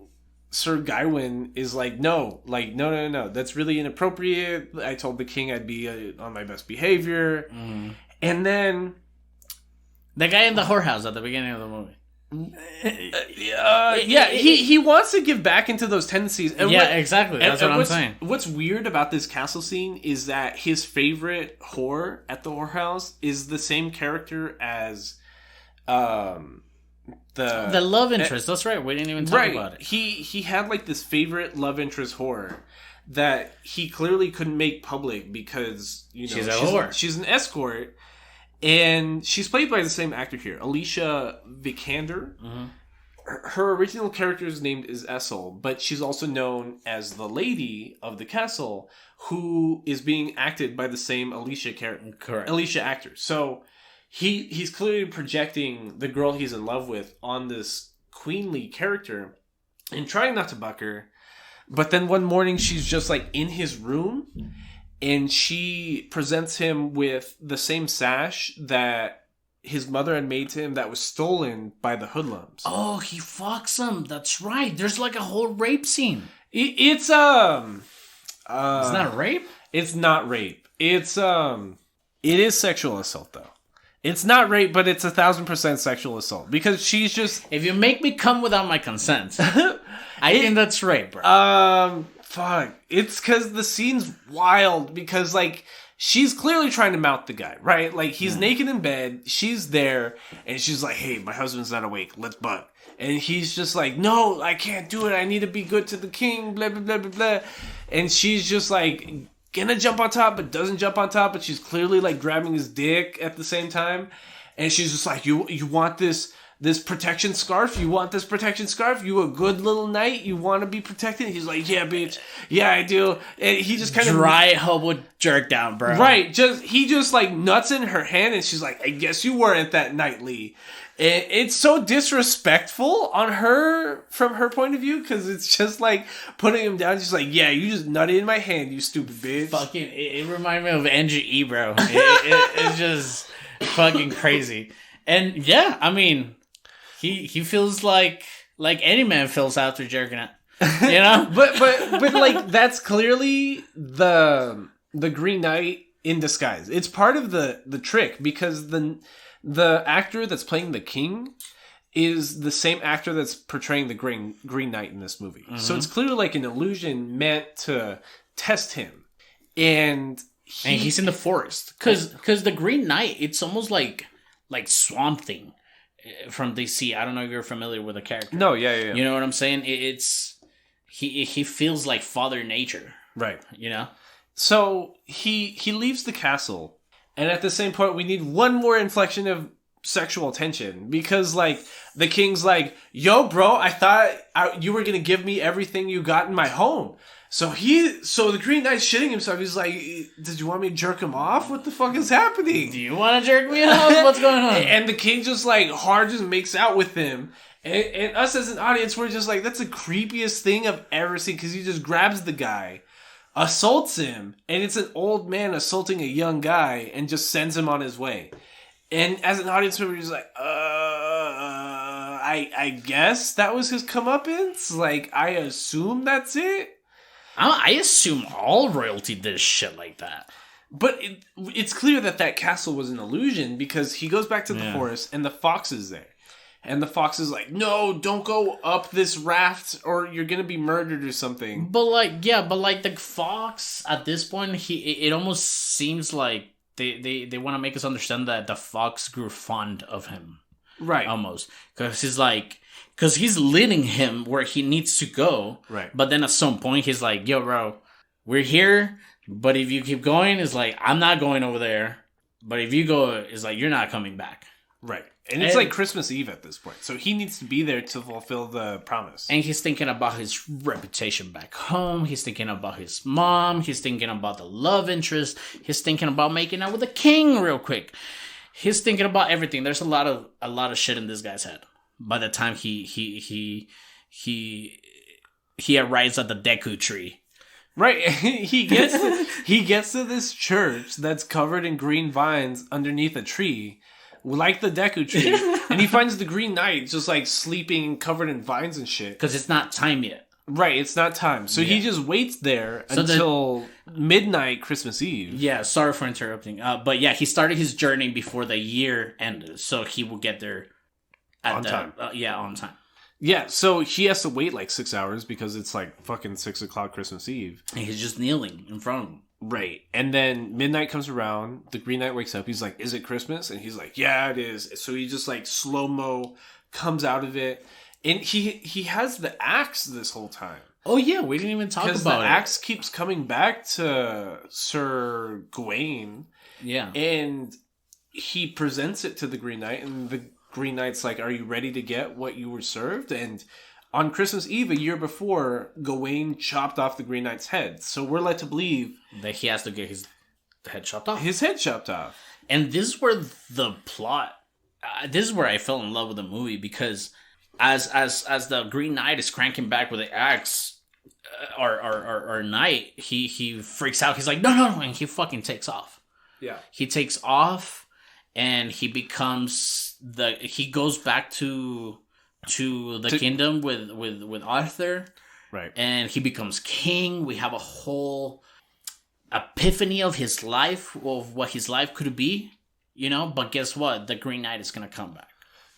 Sir Gawain, is like, no, that's really inappropriate. I told the king I'd be on my best behavior. And then the guy in the whorehouse at the beginning of the movie. He wants to give back into those tendencies. And exactly. That's what I'm saying. What's weird about this castle scene is that his favorite whore at the whorehouse is the same character as the love interest. That's right. We didn't even talk about it. He had like this favorite love interest whore that he clearly couldn't make public because she's a whore. She's an escort, and she's played by the same actor here, Alicia Vikander. Her original character's name is Essel, but she's also known as the lady of the castle, who is being acted by the same Alicia actor. So he's clearly projecting the girl he's in love with on this queenly character and trying not to buck her. But then one morning she's just like in his room, and she presents him with the same sash that his mother had made to him that was stolen by the hoodlums. Oh, he fucks him. That's right. There's like a whole rape scene. It's not rape? It's not rape. It is sexual assault though. It's not rape, but it's 1,000% sexual assault, because she's just... If you make me come without my consent, I think that's rape, bro. Fuck. It's because the scene's wild, because, like, she's clearly trying to mount the guy, right? Like, he's naked in bed, she's there, and she's like, hey, my husband's not awake, let's buck. And he's just like, no, I can't do it, I need to be good to the king, blah, blah, blah, blah, blah. And she's just like... gonna jump on top, but doesn't jump on top, but she's clearly like grabbing his dick at the same time, and she's just like, you want this protection scarf? You want this protection scarf? You a good little knight? You want to be protected? And he's like, yeah, bitch, yeah, I do. And he just kind of dry hobo jerk down, bro. Right? He just like nuts in her hand, and she's like, I guess you weren't that knightly. And it's so disrespectful on her, from her point of view, because it's just like putting him down. She's like, yeah, you just nutted in my hand, you stupid bitch. Fucking, it reminded me of NGE, bro. It's just fucking crazy. And yeah, I mean, he feels like any man feels after jerking it. You know? but like that's clearly the Green Knight in disguise. It's part of the trick because the actor that's playing the king is the same actor that's portraying the Green Knight in this movie. So it's clearly like an illusion meant to test him. And he's in the forest. Because the Green Knight, it's almost like Swamp Thing from DC. I don't know if you're familiar with the character. No, yeah. You know what I'm saying? He feels like Father Nature. Right. You know? So he leaves the castle. And at the same point, we need one more inflection of sexual tension because like the king's like, yo bro, I thought you were gonna give me everything you got in my home. So the Green Knight's shitting himself. He's like, did you want me to jerk him off? What the fuck is happening? Do you want to jerk me off? What's going on? And the king just like hard just makes out with him. And us as an audience, we're just like, that's the creepiest thing I've ever seen because he just grabs the guy, assaults him, and it's an old man assaulting a young guy and just sends him on his way. And as an audience member, he's like, I guess that was his comeuppance? Like, I assume that's it? I assume all royalty did shit like that. But it's clear that castle was an illusion because he goes back to the forest and the fox is there. And the fox is like, no, don't go up this raft or you're going to be murdered or something. But the fox, at this point, it almost seems like they want to make us understand that the fox grew fond of him. Right. Almost. Because he's leading him where he needs to go. Right. But then at some point, he's like, yo, bro, we're here. But if you keep going, it's like, I'm not going over there. But if you go, it's like, you're not coming back. Right. And it's like Christmas Eve at this point. So he needs to be there to fulfill the promise. And he's thinking about his reputation back home. He's thinking about his mom. He's thinking about the love interest. He's thinking about making out with the king real quick. He's thinking about everything. There's a lot of shit in this guy's head. By the time he arrives at the Deku tree. Right. he gets to this church that's covered in green vines underneath a tree. Like the Deku tree. And he finds the Green Knight just like sleeping covered in vines and shit. Because it's not time yet. Right, it's not time. So he just waits there until midnight Christmas Eve. Yeah, sorry for interrupting. But yeah, he started his journey before the year ended. So he will get there on time. On time. Yeah, so he has to wait like 6 hours because it's like fucking 6 o'clock Christmas Eve. And he's just kneeling in front of him. Right. And then midnight comes around. The Green Knight wakes up. He's like, is it Christmas? And he's like, yeah, it is. So he just like slow-mo comes out of it. And he has the axe this whole time. Oh, yeah. We didn't even talk about it. Because the axe keeps coming back to Sir Gawain. Yeah. And he presents it to the Green Knight. And the Green Knight's like, are you ready to get what you were served? And on Christmas Eve, a year before, Gawain chopped off the Green Knight's head. So we're led to believe that he has to get his head chopped off. His head chopped off. And this is where the plot... this is where I fell in love with the movie, because as the Green Knight is cranking back with the axe, or knight, he freaks out. He's like, no, and he fucking takes off. Yeah. He takes off, and he becomes he goes back to the kingdom with Arthur. Right. And he becomes king. We have a whole epiphany of his life, of what his life could be, you know? But guess what? The Green Knight is going to come back.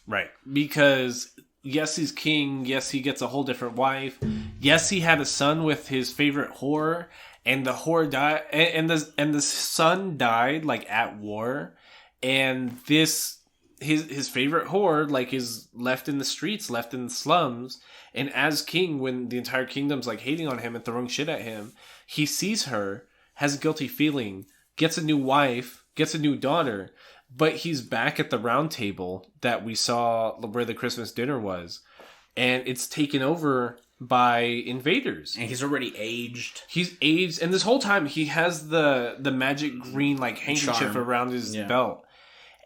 Right. Because, yes, he's king. Yes, he gets a whole different wife. Yes, he had a son with his favorite whore. And the whore died. And the son died, like, at war. And this... His favorite whore, like, is left in the streets, left in the slums. And as king, when the entire kingdom's, like, hating on him and throwing shit at him, he sees her, has a guilty feeling, gets a new wife, gets a new daughter. But he's back at the round table that we saw where the Christmas dinner was. And it's taken over by invaders. And he's already aged. He's aged. And this whole time, he has the magic green, like, handkerchief around his belt.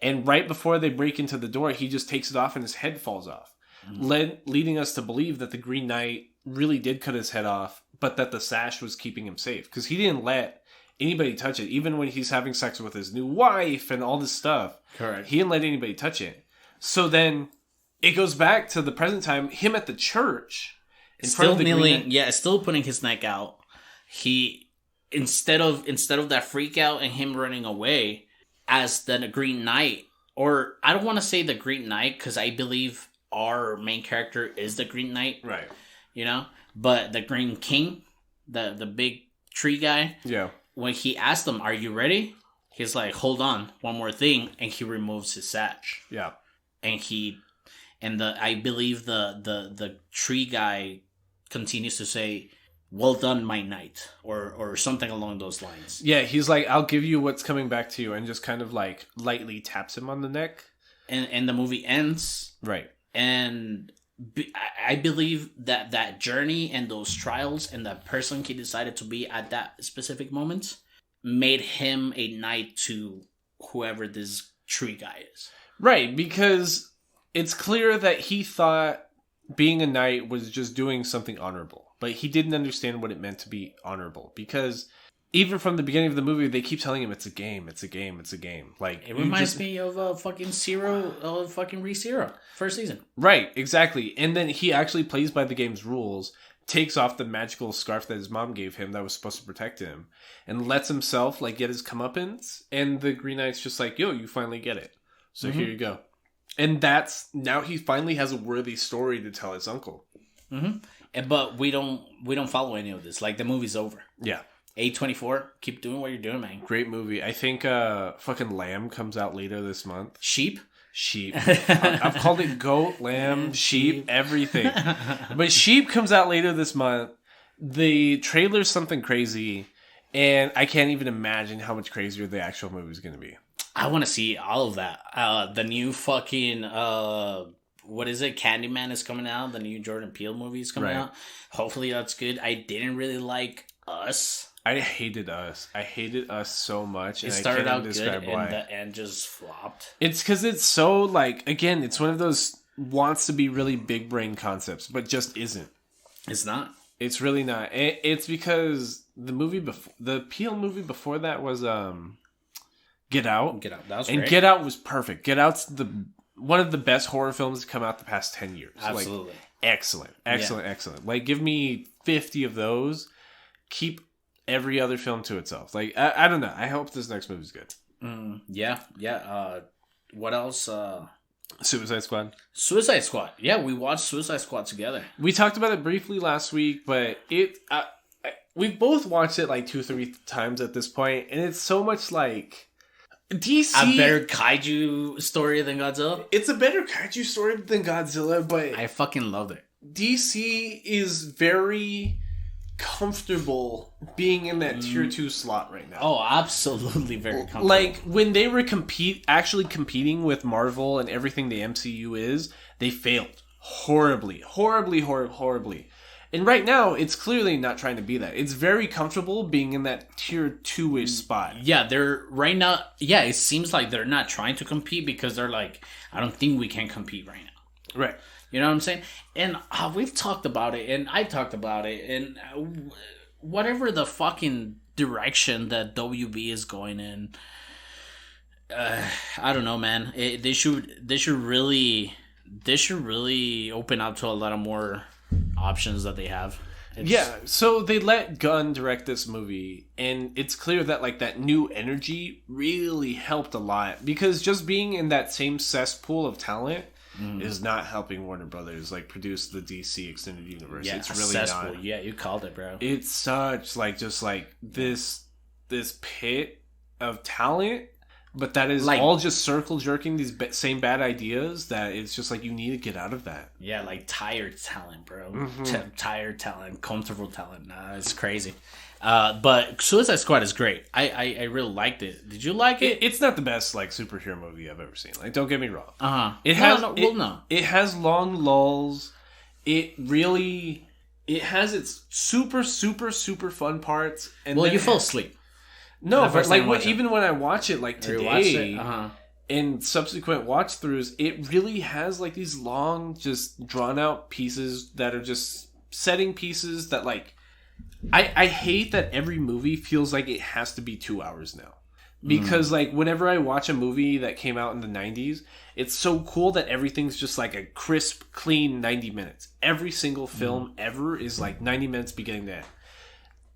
And right before they break into the door, he just takes it off and his head falls off. Leading us to believe that the Green Knight really did cut his head off, but that the sash was keeping him safe. Because he didn't let anybody touch it. Even when he's having sex with his new wife and all this stuff. Correct. He didn't let anybody touch it. So then it goes back to the present time, him at the church. in front of the Green kneeling. Knight. Yeah, still putting his neck out. He instead of that freak out and him running away as the Green Knight, or I don't want to say the Green Knight because I believe our main character is the Green Knight, Right. you know, but the Green King, the big tree guy. Yeah. When he asked him, "Are you ready?" He's like, "Hold on, one more thing," and he removes his sash. Yeah. And I believe the tree guy continues to say, "Well done, my knight," or something along those lines. Yeah, he's like, "I'll give you what's coming back to you," and just kind of like lightly taps him on the neck. And the movie ends. Right. And I believe that journey and those trials and that person he decided to be at that specific moment made him a knight to whoever this tree guy is. Right, because it's clear that he thought being a knight was just doing something honorable, but he didn't understand what it meant to be honorable, because even from the beginning of the movie, they keep telling him it's a game, it's a game, it's a game. Like, it reminds me of fucking ReZero, first season. Right, exactly. And then he actually plays by the game's rules, takes off the magical scarf that his mom gave him that was supposed to protect him, and lets himself like get his comeuppance, and the Green Knight's just like, "Yo, you finally get it. So here you go." And now he finally has a worthy story to tell his uncle. But we don't follow any of this. Like, the movie's over. Yeah. A24, keep doing what you're doing, man. Great movie. I think fucking Lamb comes out later this month. Sheep. I've called it goat, lamb, sheep, everything. But Sheep comes out later this month. The trailer's something crazy, and I can't even imagine how much crazier the actual movie is going to be. I want to see all of that. The new fucking what is it? Candyman is coming out. The new Jordan Peele movie is coming out. Hopefully that's good. I didn't really like Us. I hated Us. I hated Us so much. It started out good and the end just flopped. It's because it's so, like, again, it's one of those wants to be really big brain concepts, but just isn't. It's not. It's really not. It's because the Peele movie before that was Get Out. Get Out. That was and great. Get Out was perfect. Get Out's one of the best horror films to come out the past 10 years. Absolutely. Like, excellent. Like, give me 50 of those. Keep every other film to itself. Like, I don't know. I hope this next movie's good. Yeah. What else? Suicide Squad. Suicide Squad. Yeah, we watched Suicide Squad together. We talked about it briefly last week, but we've both watched it like 2-3 times at this point, and it's so much like DC. A better kaiju story than Godzilla? It's a better kaiju story than Godzilla, but I fucking loved it. DC is very comfortable being in that tier 2 slot right now. Oh, absolutely very comfortable. Like, when they were actually competing with Marvel and everything the MCU is, they failed horribly. And right now, it's clearly not trying to be that. It's very comfortable being in that tier 2-ish spot. Yeah, they're right now. Yeah, it seems like they're not trying to compete because they're like, I don't think we can compete right now. Right. You know what I'm saying? And we've talked about it, and I talked about it, and whatever the fucking direction that WB is going in, I don't know, man. They should really open up to a lot of more options that they have. Yeah, so they let Gunn direct this movie, and it's clear that like that new energy really helped a lot, because just being in that same cesspool of talent is not helping Warner Brothers like produce the DC extended universe. Yeah, it's really not. Yeah, you called it, bro. It's such like just like this pit of talent, but that is like, all just circle jerking these same bad ideas that it's just like you need to get out of that. Yeah, like tired talent, bro. Tired talent, comfortable talent. Nah, it's crazy. But Suicide Squad is great. I really liked it. Did you like it? It's not the best like superhero movie I've ever seen. Like, don't get me wrong. It has long lulls. It has its super fun parts. And well, you fell asleep. No, but like even when I watch it like today, in subsequent watch throughs, it really has like these long, just drawn out pieces that are just setting pieces that like. I hate that every movie feels like it has to be 2 hours now. Because, like, whenever I watch a movie that came out in the 90s, it's so cool that everything's just, like, a crisp, clean 90 minutes. Every single film ever is, like, 90 minutes beginning to end.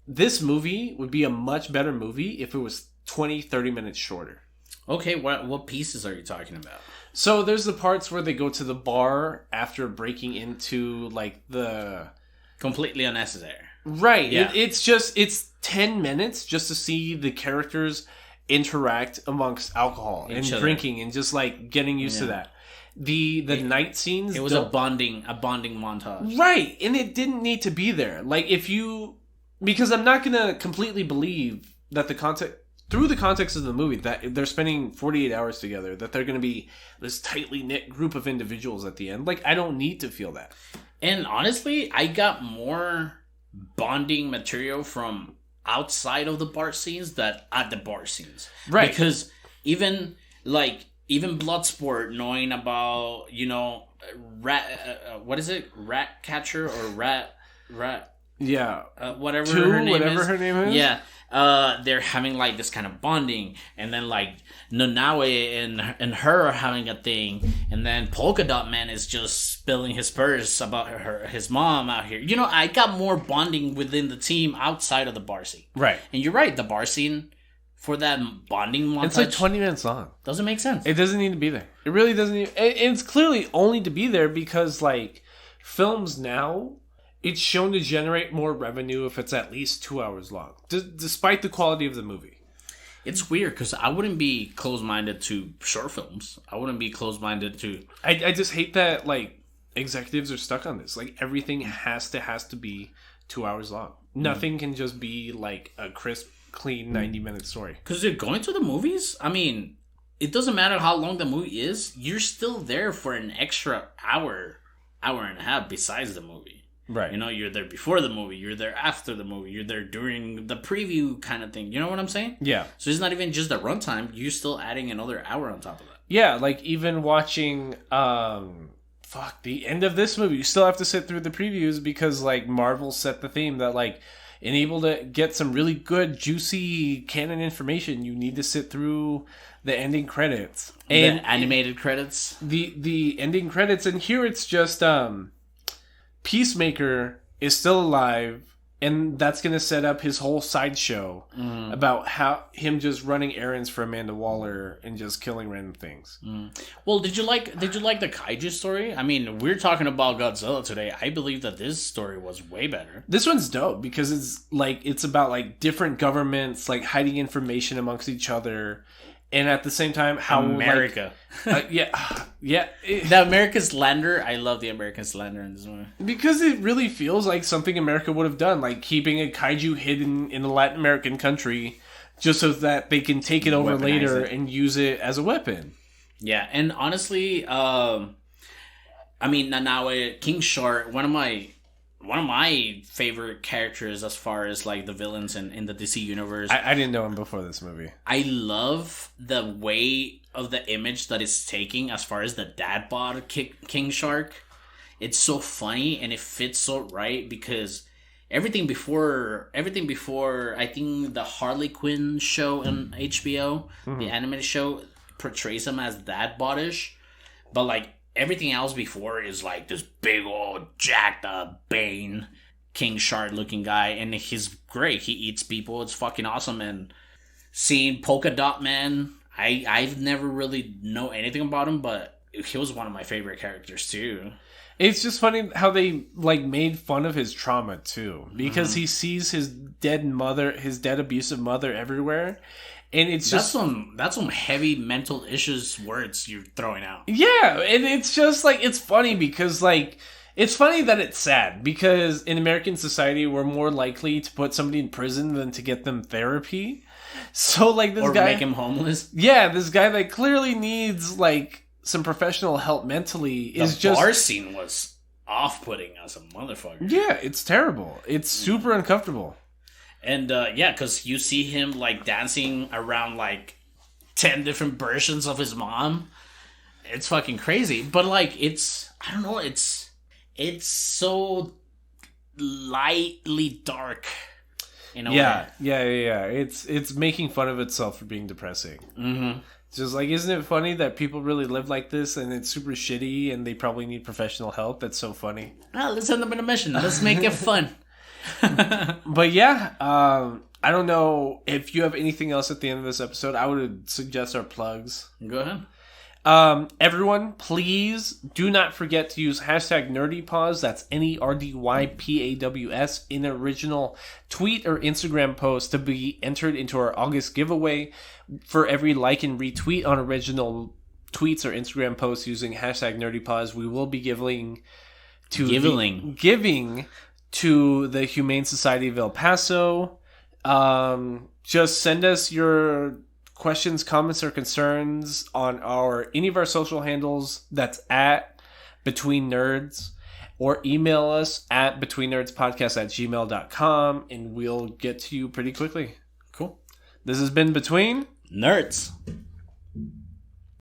This movie would be a much better movie if it was 20, 30 minutes shorter. Okay, what pieces are you talking about? So there's the parts where they go to the bar after breaking into, like, the... Completely unnecessary. Right. Yeah. It's 10 minutes just to see the characters interact amongst alcohol and drinking and just, like, getting used to that. The night scenes... It was a bonding montage. Right. And it didn't need to be there. Like, if you... Because I'm not going to completely believe that through the context of the movie, that they're spending 48 hours together, that they're going to be this tightly knit group of individuals at the end. Like, I don't need to feel that. And honestly, I got more bonding material from outside of the bar scenes than at the bar scenes. Right. Because even Bloodsport, knowing about, what is it? Rat catcher or rat... Yeah. Whatever her name is. Yeah. They're having, like, this kind of bonding, and then, like, Nanaue and her are having a thing, and then Polka Dot Man is just spilling his purse about his mom out here. I got more bonding within the team outside of the bar scene. Right. And you're right, the bar scene for that bonding montage... It's like 20 minutes long. Doesn't make sense. It doesn't need to be there. It really doesn't need... It's clearly only to be there because, like, films now... It's shown to generate more revenue if it's at least 2 hours long, despite the quality of the movie. It's weird because I wouldn't be closed-minded to short films. I wouldn't be closed-minded to... I just hate that, like, executives are stuck on this. Like, everything has to be 2 hours long. Nothing can just be, like, a crisp, clean 90-minute story. Because you're going to the movies, I mean, it doesn't matter how long the movie is. You're still there for an extra hour and a half besides the movie. Right. You're there before the movie. You're there after the movie. You're there during the preview kind of thing. You know what I'm saying? Yeah. So it's not even just the runtime. You're still adding another hour on top of that. Yeah, like even watching, the end of this movie, you still have to sit through the previews because, like, Marvel set the theme that, like, in able to get some really good, juicy canon information, you need to sit through the ending credits. And the animated credits. The ending credits, and here it's just, Peacemaker is still alive, and that's going to set up his whole sideshow about how him just running errands for Amanda Waller and just killing random things. Well, did you like the kaiju story? I mean, we're talking about Godzilla today. I believe that this story was way better. This one's dope because it's about, like, different governments, like, hiding information amongst each other. And at the same time, how America, yeah. The American slander. I love the American slander in this one because it really feels like something America would have done, like keeping a kaiju hidden in a Latin American country, just so that they can take it over later and use it as a weapon. Yeah, and honestly, I mean, Nanaue, King Shark, one of my favorite characters as far as, like, the villains in the DC universe. I didn't know him before this movie. I love the way of the image that it's taking as far as the dad bod King Shark. It's so funny and it fits so right because everything before I think the Harley Quinn show on HBO, the animated show, portrays him as dad bodish, but, like, everything else before is, like, this big old jacked up Bane King Shark looking guy, and he's great. He eats people. It's fucking awesome. And seeing Polka Dot Man, I've never really know anything about him, but he was one of my favorite characters too. It's just funny how they, like, made fun of his trauma too, because he sees his dead abusive mother everywhere. And it's just that's some heavy mental issues words you're throwing out. Yeah, and it's just, like, it's funny because, like, it's funny that it's sad because in American society we're more likely to put somebody in prison than to get them therapy. So, like, this guy, make him homeless. Yeah, this guy that clearly needs, like, some professional help mentally the bar scene was off-putting as a motherfucker. Yeah, it's terrible. It's super uncomfortable. And, because you see him, like, dancing around, like, 10 different versions of his mom. It's fucking crazy. But, like, I don't know, it's so lightly dark in a Yeah, way. yeah. It's making fun of itself for being depressing. Mm-hmm. It's just like, isn't it funny that people really live like this and it's super shitty and they probably need professional help? That's so funny. Ah, let's send them on a mission. Let's make it fun. But yeah, I don't know if you have anything else at the end of this episode. I would suggest our plugs. Go ahead. Everyone, please do not forget to use hashtag NerdyPaws. That's NERDYPAWS in original tweet or Instagram post to be entered into our August giveaway. For every like and retweet on original tweets or Instagram posts using hashtag NerdyPaws, we will be giving to the Humane Society of El Paso. Just send us your questions, comments, or concerns on any of our social handles. That's at Between Nerds, or email us at betweennerdspodcast@gmail.com, and we'll get to you pretty quickly. Cool. This has been Between Nerds.